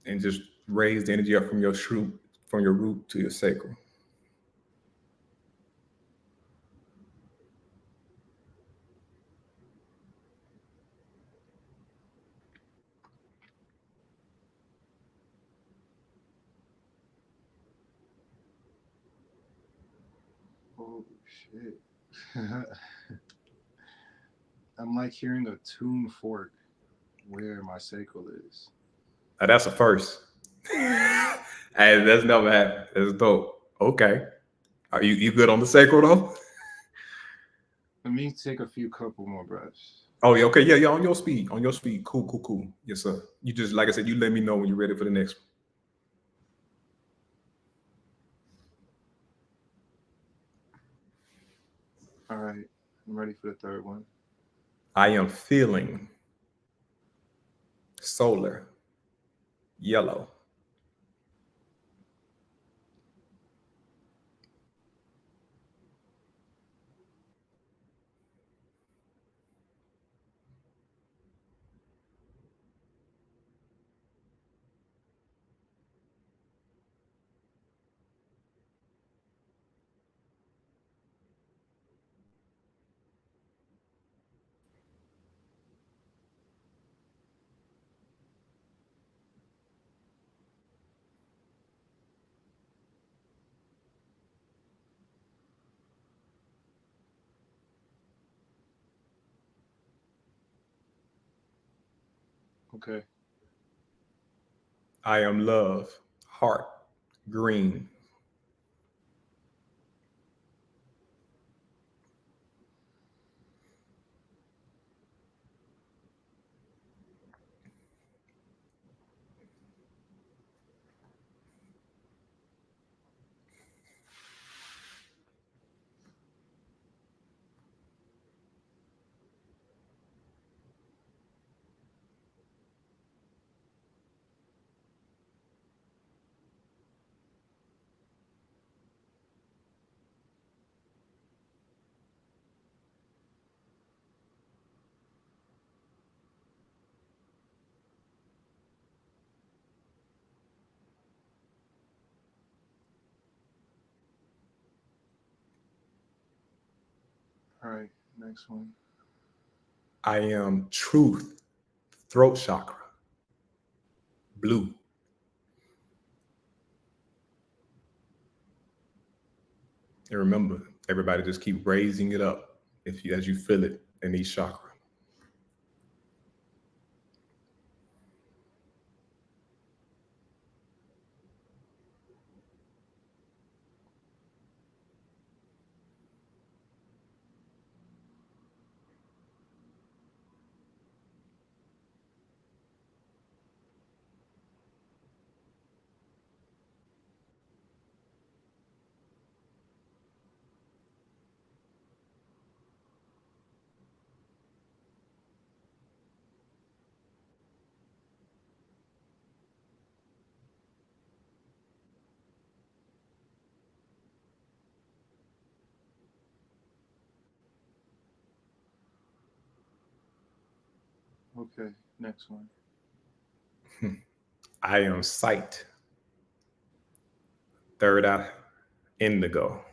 And just raise the energy up from your root to your sacral. Oh shit. I'm like hearing a tuned fork where my sacral is. That's a first. Hey, that's never happened. That's dope. Okay. Are you good on the sacral though? Let me take a few couple more breaths. Oh yeah, okay, yeah, on your speed. On your speed. Cool. Yes, sir. You just like I said, you let me know when you're ready for the next All right. I'm ready for the third one. I am feeling solar yellow. Okay. I am love, heart, green. All right. Next one. I am truth, throat chakra, blue. And remember, everybody just keep raising it up if you as you feel it in each chakra. Okay. Next one. I am sight, third eye, indigo.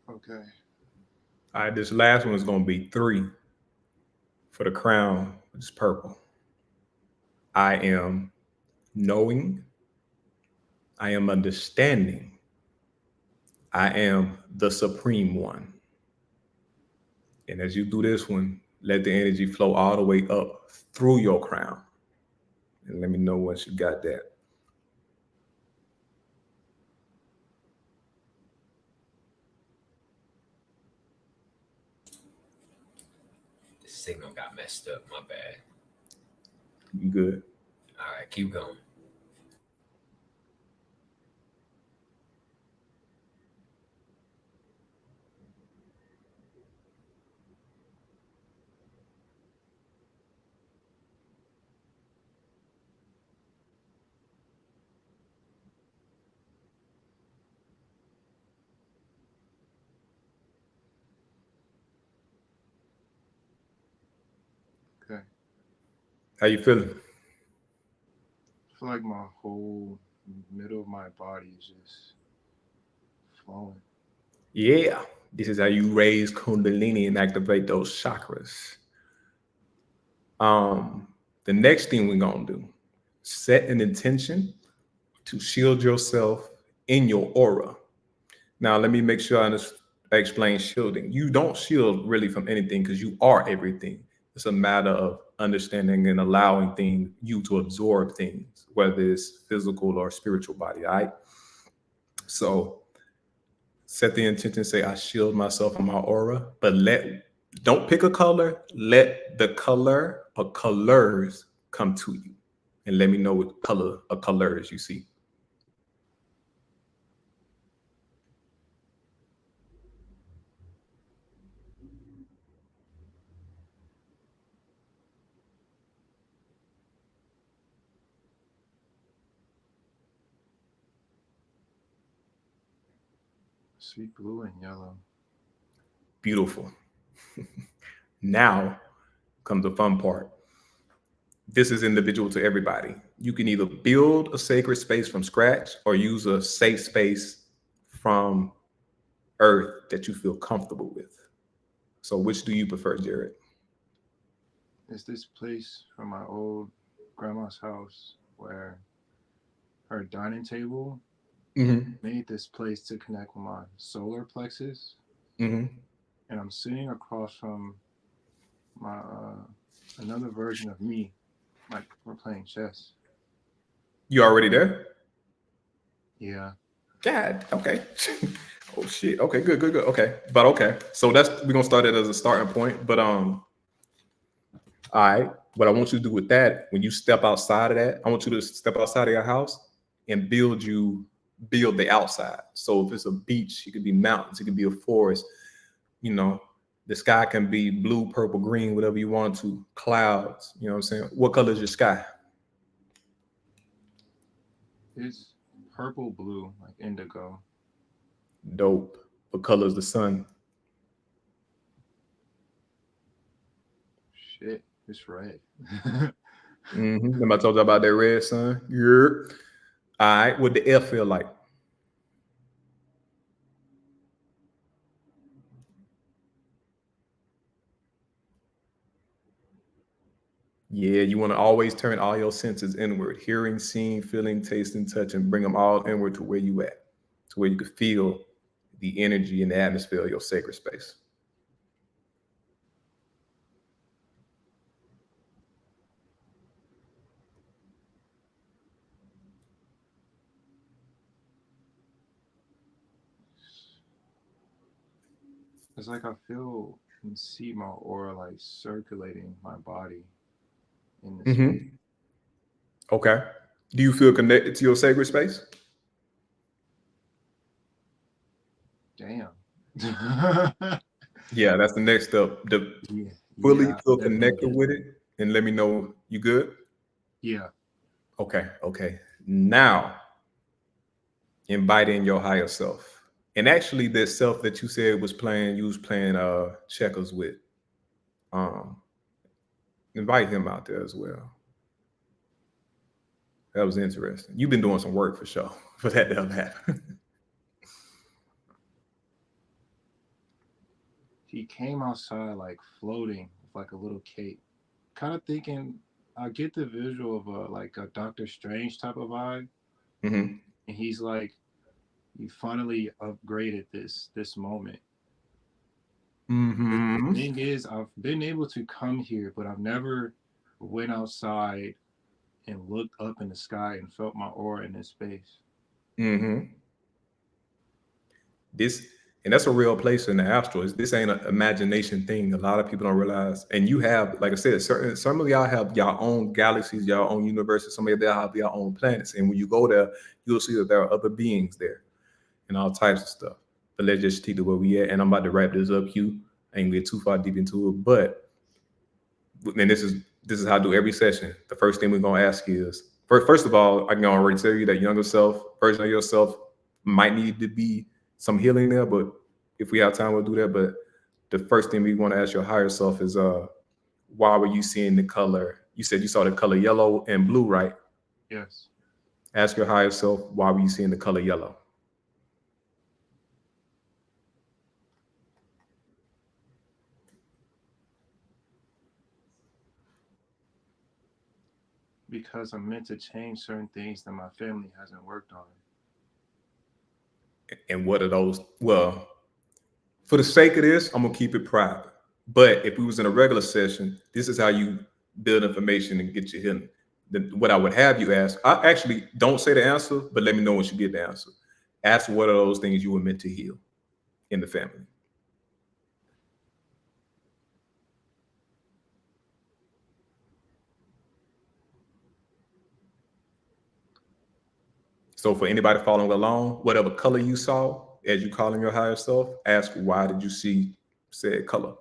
Okay. All right, this last one is gonna be three for the crown, which is purple. I am knowing, I am understanding, I am the supreme one. And as you do this one, let the energy flow all the way up through your crown. And let me know once you got that. The signal got messed up. My bad. You good? All right, keep going. Okay. How you feeling? I feel like my whole middle of my body is just flowing. Yeah. This is how you raise Kundalini and activate those chakras. Um, the next thing we're gonna do, set an intention to shield yourself in your aura. Now, let me make sure I explain shielding. You don't shield really from anything because you are everything. It's a matter of understanding and allowing you to absorb things, whether it's physical or spiritual body. All right. So set the intention, say, I shield myself in my aura, but don't pick a color. Let the color or colors come to you. And let me know what color or colors you see. Sweet blue and yellow. Beautiful. Now comes the fun part. This is individual to everybody. You can either build a sacred space from scratch or use a safe space from earth that you feel comfortable with. So which do you prefer, Jared? It's this place from my old grandma's house where her dining table Mm-hmm. made this place to connect with my solar plexus. Mm-hmm. And I'm sitting across from my another version of me, like we're playing chess. You already there? Yeah. God, okay. Oh shit. Okay, good, good, good. Okay. But okay. So that's we're gonna start it as a starting point. But all right. What I want you to do with that, when you step outside of that, I want you to step outside of your house and build the outside. So if it's a beach, it could be mountains, it could be a forest, you know, the sky can be blue, purple, green, whatever you want to, clouds, you know what I'm saying? What color is your sky? It's purple blue, like indigo. Dope. What color is the sun? Shit, it's red. Remember I told you about that red sun? Yeah. All right. What the air feel like? Yeah, you want to always turn all your senses inward, hearing, seeing, feeling, tasting, touching, bring them all inward to where you at, to where you can feel the energy and the atmosphere of your sacred space. It's like I feel and see my aura like circulating my body in this space. Mm-hmm. Okay. Do you feel connected to your sacred space? Damn. Yeah, that's the next step. The Yeah, fully yeah, feel definitely connected get with that. it and let me know you good. Yeah. Okay, okay. Now invite in your higher self. And actually that self that you said was playing, you was playing checkers with. Um, invite him out there as well. That was interesting. You've been doing some work for sure for that to have happened. He came outside like floating with like a little cape. Kind of thinking I get the visual of like a Doctor Strange type of vibe. Mm-hmm. And he's like, you finally upgraded this moment. The Mm-hmm. thing is, I've been able to come here, but I've never went outside and looked up in the sky and felt my aura in this space. Mm-hmm. This and that's a real place in the astral. This ain't an imagination thing. A lot of people don't realize. And you have, like I said, certain some of y'all have your own galaxies, your own universes. Some of y'all have your own planets. And when you go there, you'll see that there are other beings there and all types of stuff. But let's just stick to where we at. And I'm about to wrap this up, Q. I ain't get too far deep into it, but and this is how I do every session. The first thing we're gonna ask is first of all, I can already tell you that younger self, version of yourself, might need to be some healing there, but if we have time, we'll do that. But the first thing we want to ask your higher self is why were you seeing the color? You said you saw the color yellow and blue, right? Yes. Ask your higher self, why were you seeing the color yellow? Because I'm meant to change certain things that my family hasn't worked on. And what are those? Well, for the sake of this, I'm gonna keep it private. But if we was in a regular session, this is how you build information and get your healing. Then what I would have you ask, I actually don't say the answer, but let me know once you get the answer. Ask what are those things you were meant to heal in the family. So for anybody following along, whatever color you saw as you calling your higher self, ask why did you see said color?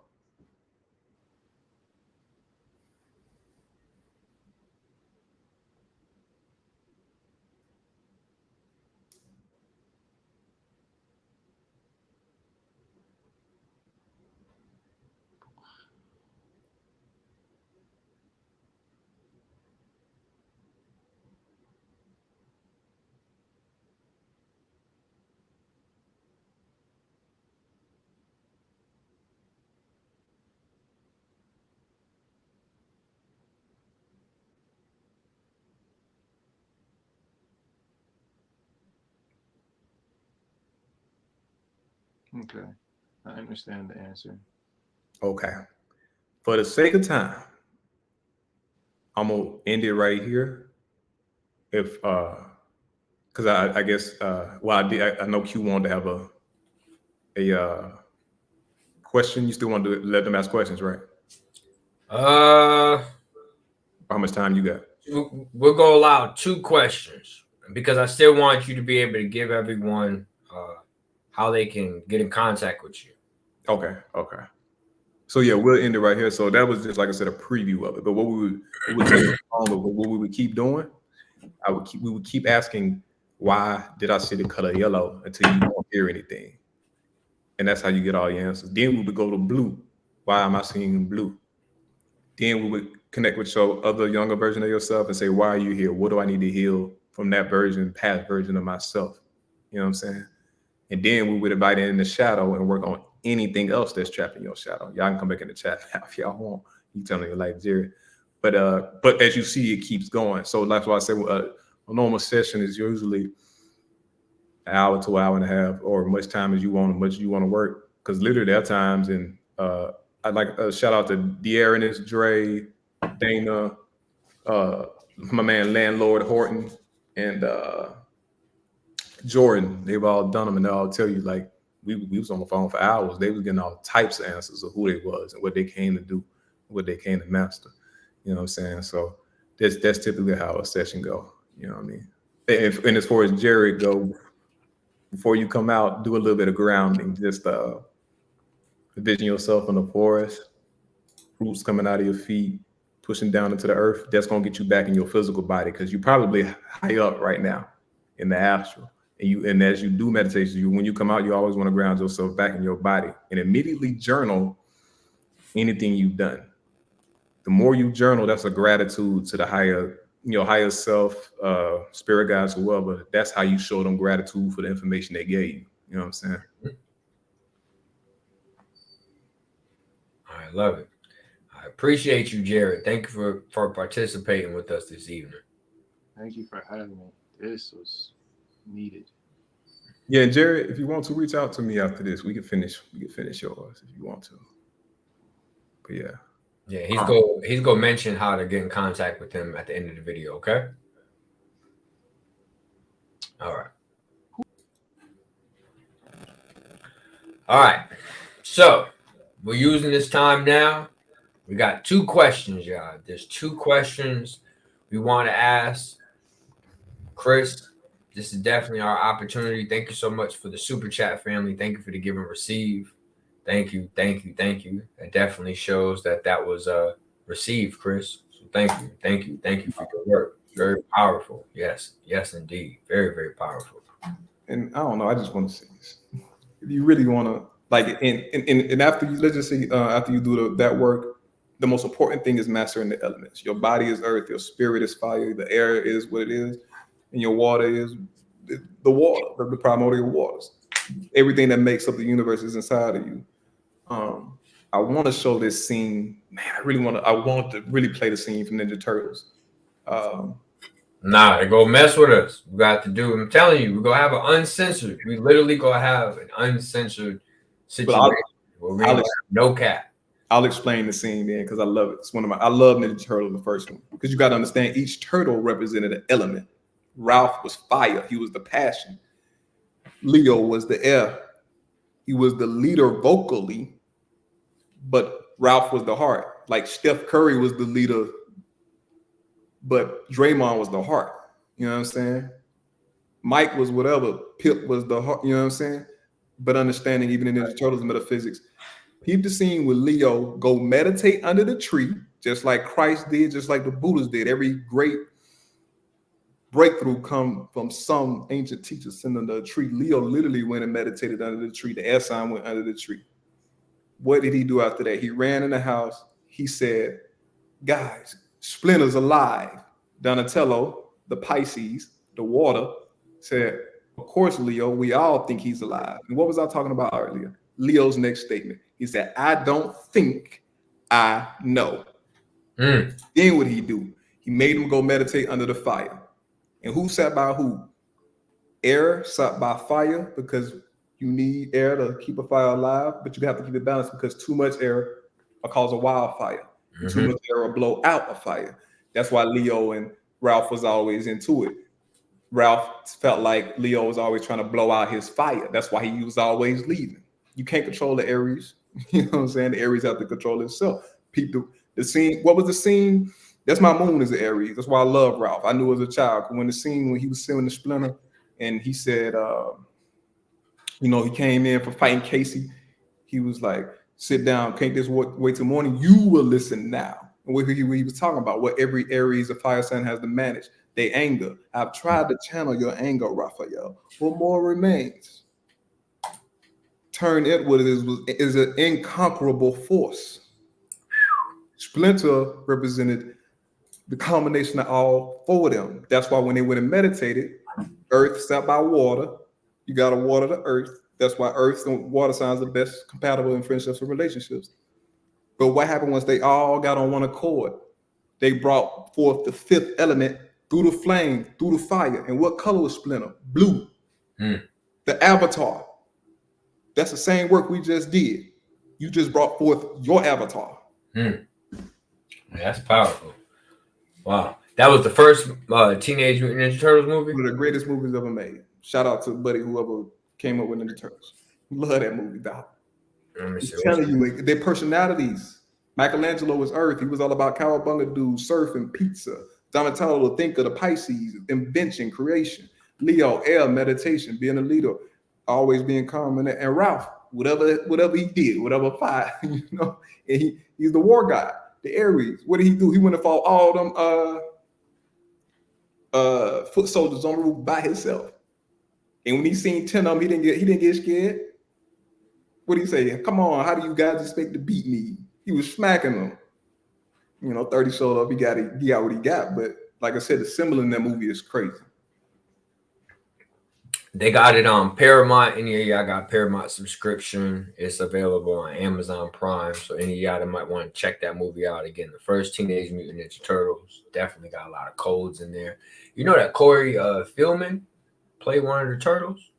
Okay, I understand the answer. Okay. For the sake of time, I'm gonna end it right here. If because I guess well I know Q wanted to have a question. You still want to let them ask questions, right? Uh, How much time you got? we're gonna allow 2 questions because I still want you to be able to give everyone how they can get in contact with you. Okay, okay. So yeah, we'll end it right here. So that was just like I said, a preview of it. But what we would take on, but what we would keep doing, we would keep asking, why did I see the color yellow until you don't hear anything, and that's how you get all your answers. Then we would go to blue. Why am I seeing blue? Then we would connect with your other younger version of yourself and say, why are you here? What do I need to heal from that version, past version of myself? You know what I'm saying? And then we would invite in the shadow and work on anything else that's trapped in your shadow. Y'all can come back in the chat if y'all want. You telling your life, Jared. But as you see, it keeps going. So that's why I say a normal session is usually an hour to an hour and a half, or much time as you want, much you want to work. Because literally there are times, and I'd like a shout out to Dearness, Dre, Dana, my man Landlord Horton, and Jordan. They've all done them, and they'll all tell you like we was on the phone for hours. They was getting all types of answers of who they was and what they came to do, what they came to master. You know what I'm saying? So that's typically how a session go. You know what I mean? And as far as Jared go, before you come out, do a little bit of grounding. Just envision yourself in the forest, roots coming out of your feet, pushing down into the earth. That's gonna get you back in your physical body because you're probably high up right now in the astral. And as you do meditation, when you come out, you always want to ground yourself back in your body and immediately journal anything you've done. The more you journal, that's a gratitude to the higher, higher self, spirit guides, whoever. That's how you show them gratitude for the information they gave you. You know what I'm saying? I love it. I appreciate you, Jared. Thank you for participating with us this evening. Thank you for having me. This was needed. Yeah, and Jared, if you want to reach out to me after this, we can finish yours if you want to. But yeah. Yeah, he's gonna mention how to get in contact with him at the end of the video, okay? All right. All right. So we're using this time now. We got 2 questions, y'all. There's 2 questions we want to ask Chris. This is definitely our opportunity. Thank you so much for the super chat, family. Thank you for the give and receive. Thank you. It definitely shows that was received, Chris. So thank you for your work. Very powerful. Yes, indeed. Very, very powerful. And I don't know. I just want to say this. If you really want to, like, and after you, let's just say, after you do that work, the most important thing is mastering the elements. Your body is earth, your spirit is fire, the air is what it is, and your water is the water, the primordial waters. Everything that makes up the universe is inside of you. I want to show this scene, man. I want to really play the scene from Ninja Turtles. Nah, they go mess with us. We got to do. I'm telling you, we're gonna have an uncensored. We literally gonna have an uncensored situation where we ain't no cap. I'll explain the scene then because I love it. It's I love Ninja Turtle, the first one, because you got to understand each turtle represented an element. Ralph was fire. He was the passion. Leo was the air. He was the leader vocally, but Ralph was the heart. Like Steph Curry was the leader, but Draymond was the heart. You know what I'm saying? Mike was whatever. Pip was the heart. You know what I'm saying? But understanding even in Ninja Turtles metaphysics, peep the scene with Leo go meditate under the tree, just like Christ did, just like the Buddhas did. Every great breakthrough come from some ancient teacher sitting under a tree. Leo literally went and meditated under the tree. The air sign went under the tree. What did he do after that? He ran in the house. He said, guys, Splinter's alive. Donatello, the Pisces, the water, said, of course, Leo, we all think he's alive. And what was I talking about earlier? Leo's next statement. He said, I don't think, I know. Then what did he do? He made him go meditate under the fire. And who sat by who? Air sat by fire because You need air to keep a fire alive, but you have to keep it balanced because too much air will cause a wildfire. And too much air will blow out a fire. That's why Leo and Ralph was always into it. Ralph felt like Leo was always trying to blow out his fire. That's why he was always leaving. You can't control the Aries. You know what I'm saying? The Aries have to control itself. People, the scene, what was the scene? That's my moon is the Aries. That's why I love Ralph. I knew as a child when he was sitting in the Splinter and he said, you know, he came in for fighting Casey. He was like, sit down, can't this wait till morning? You will listen now. And what he was talking about, what every Aries or fire sign has to manage. They anger. I've tried to channel your anger, Raphael. What more remains? Turn it what it is an inconquerable force. Splinter represented the combination of all four of them. That's why when they went and meditated, earth sat by water. You got to water the earth. That's why earth and water signs are best compatible in friendships and relationships. But what happened once they all got on one accord? They brought forth the fifth element through the flame, through the fire. And what color was Splinter? Blue. The avatar. That's the same work we just did. You just brought forth your avatar. That's powerful. Wow. That was the first Teenage Mutant Ninja Turtles movie? One of the greatest movies ever made. Shout out to buddy whoever came up with Ninja Turtles. Love that movie, dog. I'm telling you, their personalities. Michelangelo was Earth. He was all about cowabunga dudes, surfing, pizza. Donatello, the thinker, the Pisces, invention, creation. Leo, air, meditation, being a leader, always being calm. And Ralph, whatever he did, whatever fire, you know, and he's the war guy, the Aries. What did he do? He went and fought all them foot soldiers on the roof by himself. And when he seen 10 of them, he didn't get scared. What did he say? Come on, how do you guys expect to beat me? He was smacking them. You know, 30 showed up, he got what he got. But like I said, the symbol in that movie is crazy. They got it on Paramount. Any of y'all got Paramount subscription? It's available on Amazon Prime. So any of y'all that might want to check that movie out again, the first Teenage Mutant Ninja Turtles definitely got a lot of codes in there. You know that Corey Feldman played one of the turtles?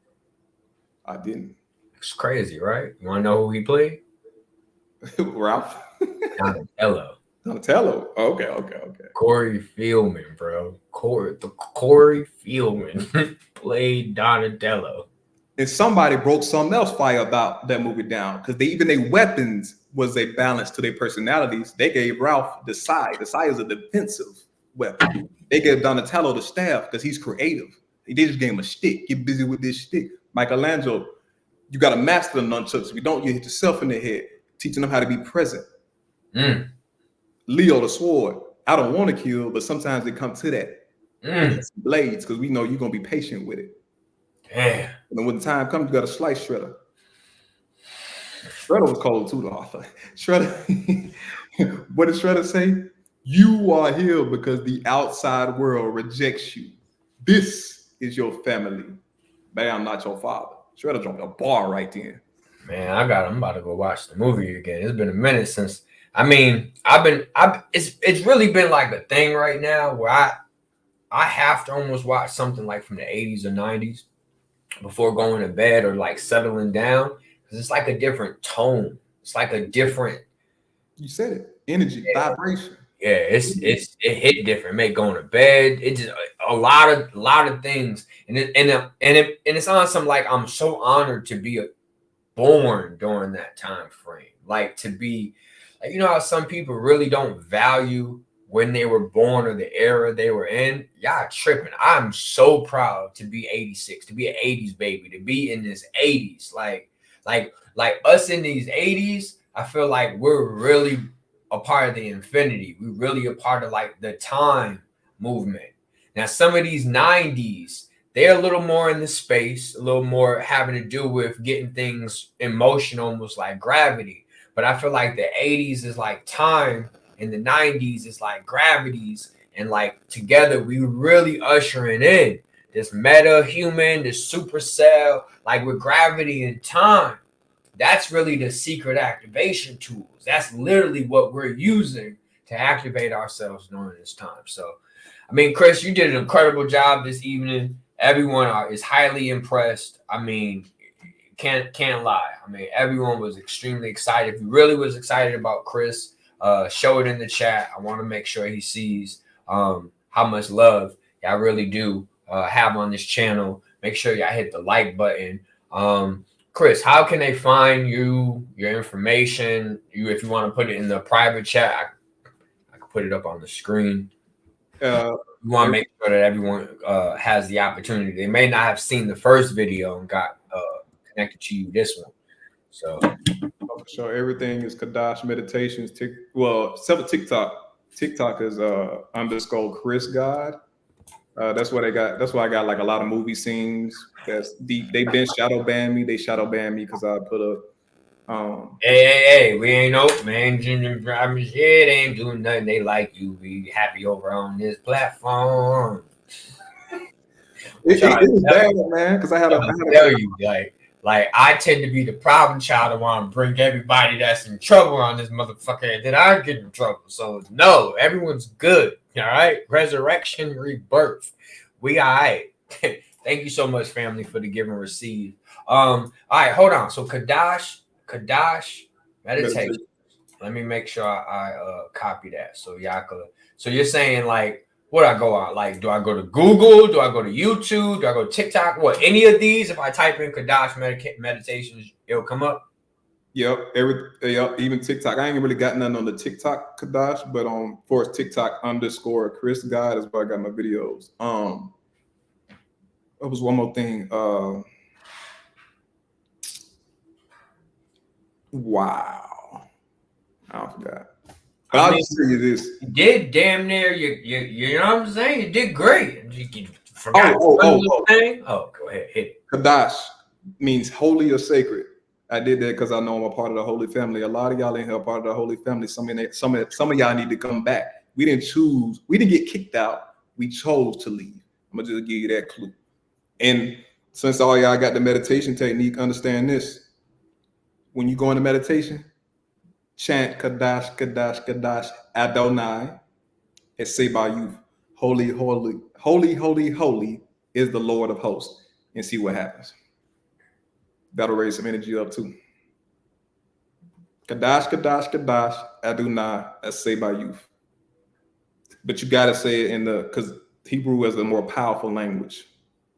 I didn't. It's crazy, right? You want to know who he played? Ralph. Donatello. Okay. Corey Feldman, bro. Corey Feldman played Donatello. And somebody broke something else fire about that movie down because even their weapons was a balance to their personalities. They gave Ralph the sai. The sai is a defensive weapon. They gave Donatello the staff because he's creative. They just gave him a stick. Get busy with this stick. Michelangelo, you got to master the nunchucks. If you don't, you hit yourself in the head. Teaching them how to be present. Leo, the sword. I don't want to kill, but sometimes they come to that. Blades, because we know you're going to be patient with it. Damn. And then when the time comes, you got to slice Shredder. Shredder was cold too, though. Shredder. What did Shredder say? You are here because the outside world rejects you. This is your family. Man, I'm not your father. Shredder dropped a bar right then. Man, I'm about to go watch the movie again. It's been a minute since. I mean, it's really been like a thing right now where I have to almost watch something like from the 80s or 90s before going to bed or like settling down because it's like a different tone. It's like a different. You said it. Energy, vibration. Yeah, it hit different. Make going to bed. It just a lot of things, and it's on some like I'm so honored to be born during that time frame. Like to be, like, you know how some people really don't value when they were born or the era they were in. Y'all tripping. I'm so proud to be 86, to be an 80s baby, to be in this 80s. Like us in these 80s, I feel like we're really a part of the infinity. We're really a part of like the time movement. Now, some of these 90s, they're a little more in the space, a little more having to do with getting things in motion, almost like gravity. But I feel like the 80s is like time and the 90s is like gravities. And like together, we really ushering in this meta human, this supercell, like with gravity and time. That's really the secret activation tools. That's literally what we're using to activate ourselves during this time. So, I mean, Chris, you did an incredible job this evening. Everyone is highly impressed. I mean, can't lie. I mean, everyone was extremely excited. If you really was excited about Chris, show it in the chat. I want to make sure he sees how much love y'all really do have on this channel. Make sure y'all hit the like button. Chris, how can they find you, your information? If you want to put it in the private chat, I can put it up on the screen. We want to make sure that everyone has the opportunity. They may not have seen the first video and got connected to you this one. So for sure, everything is Kadash Meditations. Except for TikTok. TikTok is _ Chris God. That's what I got. That's why I got like a lot of movie scenes. That's deep. They've been shadow banned me. They shadow banned me because I put a hey, we ain't no man. Shit ain't doing nothing. They like you. Be happy over on this platform. It was bad, man, because I had tell you, like I tend to be the problem child. I want to bring everybody that's in trouble on this motherfucker, and then I get in trouble. So no, everyone's good. All right, resurrection, rebirth. We all right. Thank you so much, family, for the give and receive. All right, hold on. So Kadash meditation. Let me make sure I copy that. So y'all could. So you're saying like, what do I go on? Like, do I go to Google? Do I go to YouTube? Do I go to TikTok? What, any of these? If I type in Kadash meditations, it'll come up? Yep, even TikTok. I ain't really got nothing on the TikTok Kadash, but on for TikTok _ Chris God is where I got my videos. There was one more thing. Wow, I forgot. But I'll just tell you this: you did damn near. You know what I'm saying? You did great. You forgot. Oh, go ahead, hit it. Kadash means holy or sacred. I did that because I know I'm a part of the Holy Family. A lot of y'all in here are part of the Holy Family. Some of y'all need to come back. We didn't choose. We didn't get kicked out. We chose to leave. I'm gonna just give you that clue. And since all y'all got the meditation technique, understand this. When you go into meditation, chant Kadash, Kadash, Kadash, Adonai, and say by you, holy, holy, holy, holy, holy is the Lord of hosts, and see what happens. That'll raise some energy up too. Kadash, Kadash, Kadash, Adonai, say by you. But you gotta say it in because Hebrew is a more powerful language.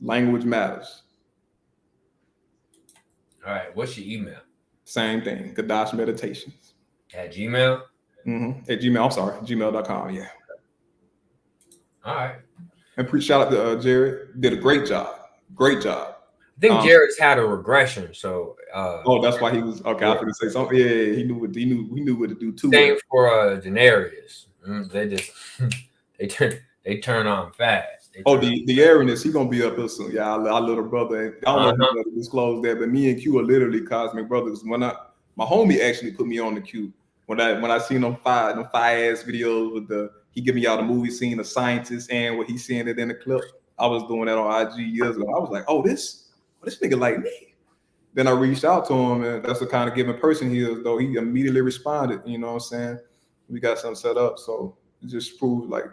Language matters. All right, what's your email? Same thing, Kadash Meditations. At Gmail? At Gmail, I'm sorry, gmail.com, yeah. All right. And shout out to Jared, did a great job. Great job. I think Jared's had a regression, so that's why he was okay. I was gonna say something. Yeah, he knew what to do too. Same for Denarius. They just they turn on fast. The Arianness, he gonna be up here soon. Yeah, our little brother. I don't know if he gonna disclose that, but me and Q are literally cosmic brothers. When my homie actually put me on the Q. When I seen them fire ass videos with he give me all the movie scene, the scientist, and what he's seeing it in the clip. I was doing that on IG years ago. I was like, oh, this nigga like me. Then I reached out to him, and that's the kind of giving person he is, though. He immediately responded, you know what I'm saying? We got something set up. So it just proved like,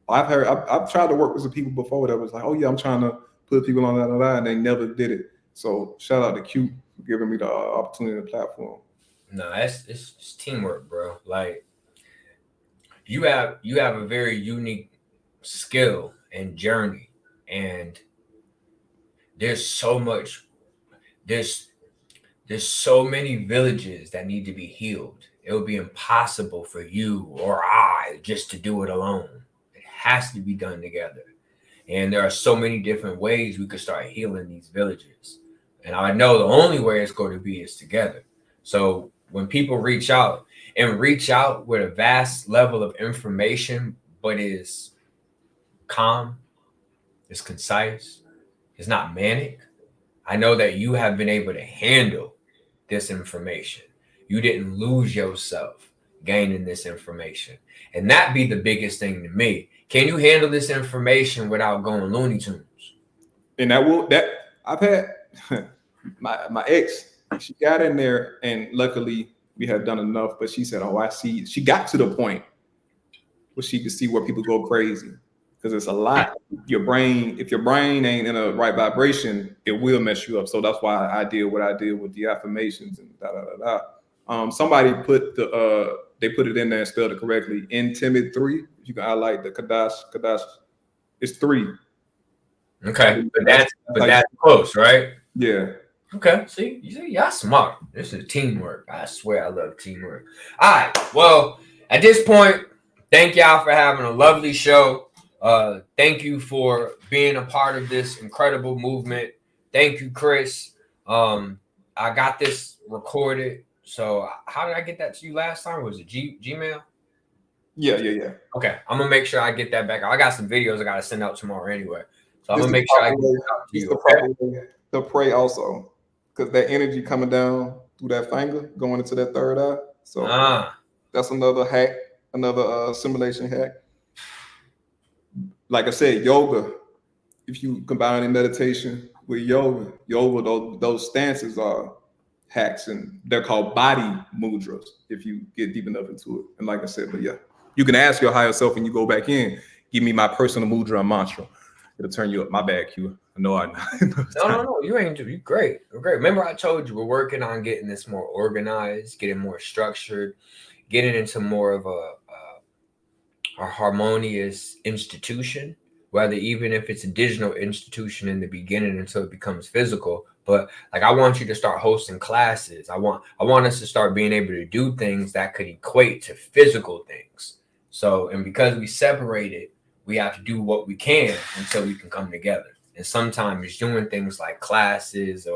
I've tried to work with some people before that was like, oh yeah, I'm trying to put people on that line, and they never did it. So shout out to Q for giving me the opportunity and the platform. No, it's teamwork, bro. Like you have a very unique skill and journey, and there's so many villages that need to be healed. It would be impossible for you or I just to do it alone. It has to be done together. And there are so many different ways we could start healing these villages. And I know the only way it's going to be is together. So when people reach out with a vast level of information, but is calm, is concise, is not manic, I know that you have been able to handle this information. You didn't lose yourself gaining this information. And that be the biggest thing to me. Can you handle this information without going Looney Tunes? And I've had my ex, she got in there, and luckily we had done enough, but she said, oh, I see. She got to the point where she could see where people go crazy. because it's a lot. Your brain, if your brain ain't in a right vibration, it will mess you up. So that's why I did what I did with the affirmations and da da da da. Somebody put they put it in there and spelled it correctly. In timid 3. You can highlight the Kadash. It's 3. Okay, but That's that's close, right? Yeah. Okay, see, y'all smart. This is teamwork. I swear I love teamwork. All right, well, at this point, thank y'all for having a lovely show. Thank you for being a part of this incredible movement. Thank you, Chris. I got this recorded. So how did I get that to you last time? Was it Gmail? Yeah. Okay, I'm gonna make sure I get that back. I got some videos I gotta send out tomorrow anyway. So I'm It's gonna the make sure I proper get way. it out to It's you. the proper way to pray also, because that energy coming down through that finger, going into that third eye. So that's another hack, another simulation hack. Like I said, yoga. If you combine in meditation with yoga, those stances are hacks, and they're called body mudras. If you get deep enough into it, and like I said, but yeah, you can ask your higher self when you go back in. Give me my personal mudra and mantra. It'll turn you up. My bad, Q. I know. No. You ain't. You great. You're great. Remember, I told you we're working on getting this more organized, getting more structured, getting into more of a harmonious institution. Whether even if it's a digital institution in the beginning until it becomes physical. But like, I want you to start hosting classes. I want us to start being able to do things that could equate to physical things. So, and because we separated, we have to do what we can until we can come together. And sometimes doing things like classes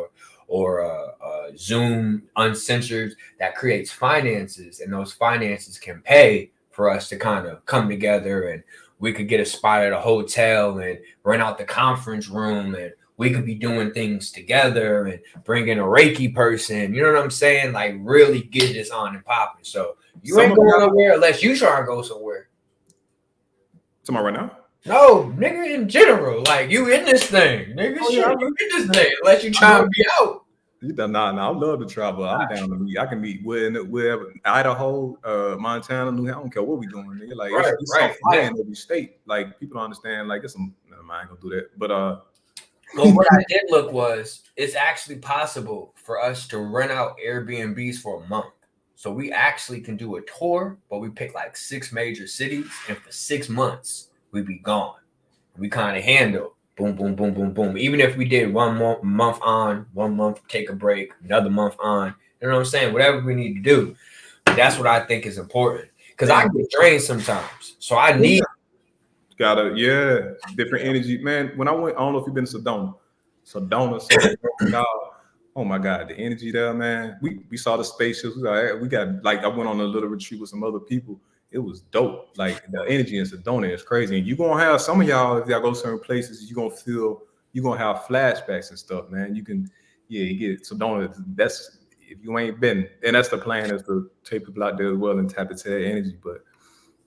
or Zoom uncensored, that creates finances, and those finances can pay for us to kind of come together, and we could get a spot at a hotel and rent out the conference room, and we could be doing things together and bring in a Reiki person. You know what I'm saying? Like, really get this on and popping. So you ain't going nowhere unless you try to go somewhere. Tomorrow right now? No, nigga, in general. Like, you in this thing. Nigga, you in this thing. Unless you try to be out. Nah, I love to travel. I'm down to meet. I can meet wherever, Idaho, Montana, New Hampshire. I don't care what we doing. Nigga. Like, it's some fly in every state. Like, people don't understand. Like, it's some. Never mind, I ain't gonna do that. But well, what I did look was it's actually possible for us to rent out Airbnbs for a month. So we actually can do a tour, but we pick like 6 major cities, and for 6 months we be gone. We kind of handle boom, boom, boom, boom, boom. Even if we did 1 month on, 1 month take a break, another month on, you know what I'm saying? Whatever we need to do. That's what I think is important, because I get drained sometimes. So I need different energy, man. When I went, I don't know if you've been to Sedona. Oh my God, the energy there, man. We saw the spaceships. We got like, I went on a little retreat with some other people. It was dope. Like, the energy in Sedona is crazy. And you're gonna have some of y'all, if y'all go certain places, you're gonna have flashbacks and stuff, man. You get Sedona. That's, if you ain't been, and that's the plan, is to take people out there as well and tap into that energy. But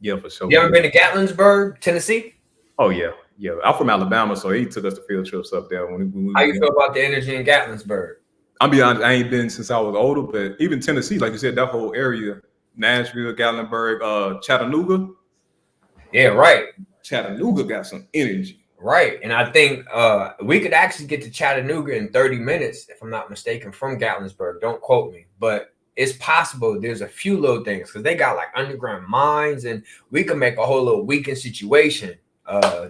yeah, for sure. You ever been to Gatlinburg, Tennessee? Oh yeah. I'm from Alabama, so he took us to field trips up there. How you feel about the energy in Gatlinburg? I'll be honest, I ain't been since I was older, but even Tennessee, like you said, that whole area, Nashville, Gatlinburg, Chattanooga. Yeah, right. Chattanooga got some energy. Right. And I think we could actually get to Chattanooga in 30 minutes, if I'm not mistaken, from Gatlinburg. Don't quote me. But it's possible there's a few little things, because they got like underground mines, and we could make a whole little weekend situation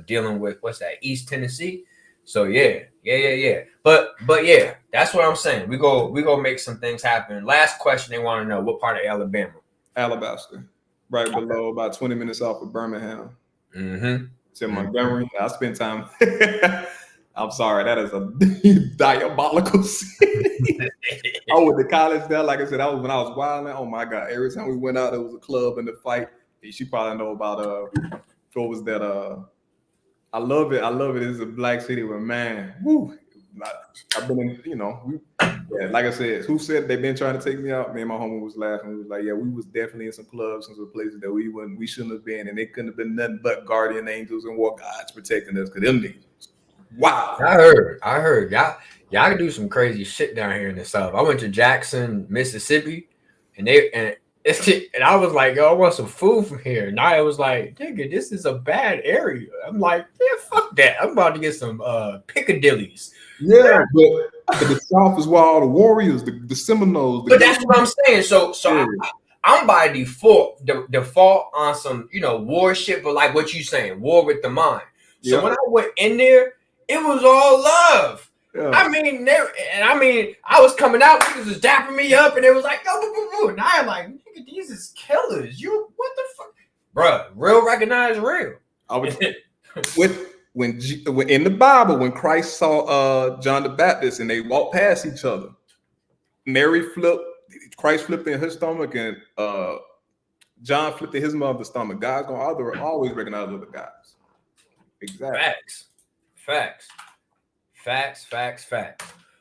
dealing with, what's that, East Tennessee. So yeah. But yeah, that's what I'm saying. We go make some things happen. Last question, they want to know, what part of Alabama? Alabaster, right below, about 20 minutes off of Birmingham. It's in Montgomery. I spent time. I'm sorry, that is a diabolical city. I went to college there. Like I said, when I was wilding. Oh my God! Every time we went out, there was a club and a fight. You probably know about what was that? I love it. It's a black city, but man, woo! I've been in, like I said, who said they've been trying to take me out? Me and my homie was laughing. We was like, yeah, we was definitely in some clubs and some places that we shouldn't have been, and they couldn't have been nothing but guardian angels and war gods protecting us. Cause them niggas, wow. I heard y'all can do some crazy shit down here in the South. I went to Jackson, Mississippi, and And I was like, yo, I want some food from here. Naya was like, nigga, this is a bad area. I'm like, yeah, fuck that. I'm about to get some Piccadillys. Yeah, but the South is where all the warriors, the Seminoles. But that's what I'm saying. So Yeah. I'm by default on some, war shit, but like what you saying, war with the mind. So when I went in there, it was all love. Yeah. I mean, I was coming out, niggas was dapping me up, and it was like, no, boo, boo, boo. And I like, nigga, these is killers. You, what the fuck, bruh? Real recognize real. I was when in the Bible, when Christ saw John the Baptist and they walked past each other, Christ flipped in his stomach, and John flipped in his mother's stomach. God's gonna always recognize other guys. Exactly. Facts.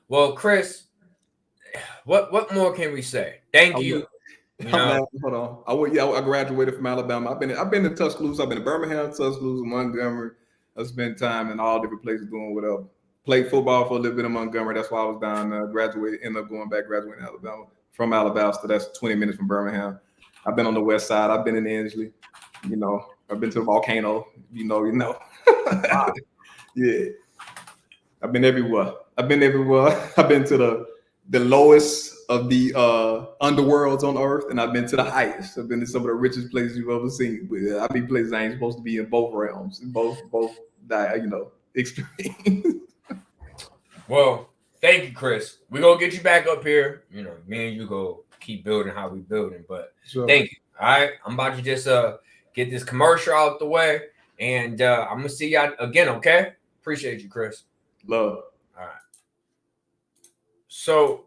Well, Chris, what more can we say? Thank you. Hold on. I graduated from Alabama. I've been in Tuscaloosa. I've been in Birmingham, Tuscaloosa, Montgomery. I spent time in all different places doing whatever. Played football for a little bit in Montgomery. That's why I was down there. Ended up going back, graduating in Alabama. From Alabasta, that's 20 minutes from Birmingham. I've been on the west side. I've been in Ansley. I've been to the volcano. You know. Wow. Yeah. I've been everywhere. I've been to the lowest of the underworlds on earth, and I've been to the highest. I've been to some of the richest places you've ever seen. But I've been places I ain't supposed to be in both realms, in both extremes. Well, thank you, Chris. We're gonna get you back up here. Me and you go keep building how we building. But Thank you. All right. I'm about to just get this commercial out the way. And I'm gonna see y'all again, okay? Appreciate you, Chris. Love. All right. So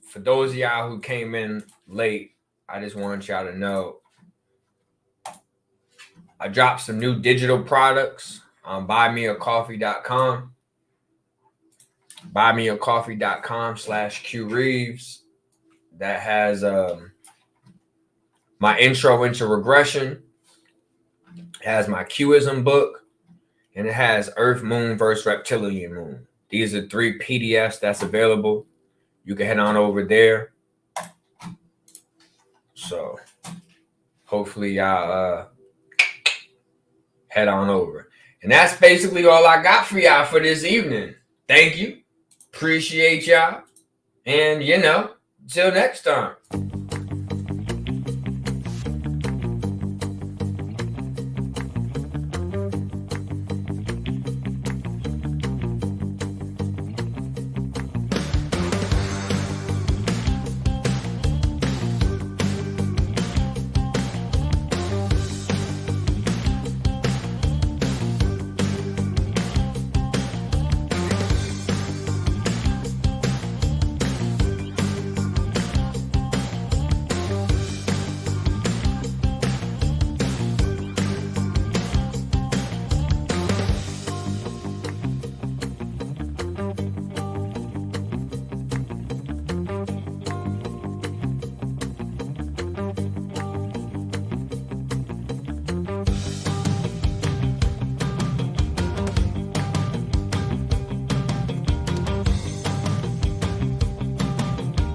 for those of y'all who came in late, I just want y'all to know I dropped some new digital products on buymeacoffee.com. buymeacoffee.com/QReeves. That has my intro into regression, has my Qism book, and it has Earth Moon versus Reptilian Moon. These are 3 PDFs that's available. You can head on over there. So hopefully y'all head on over. And that's basically all I got for y'all for this evening. Thank you. Appreciate y'all. And till next time.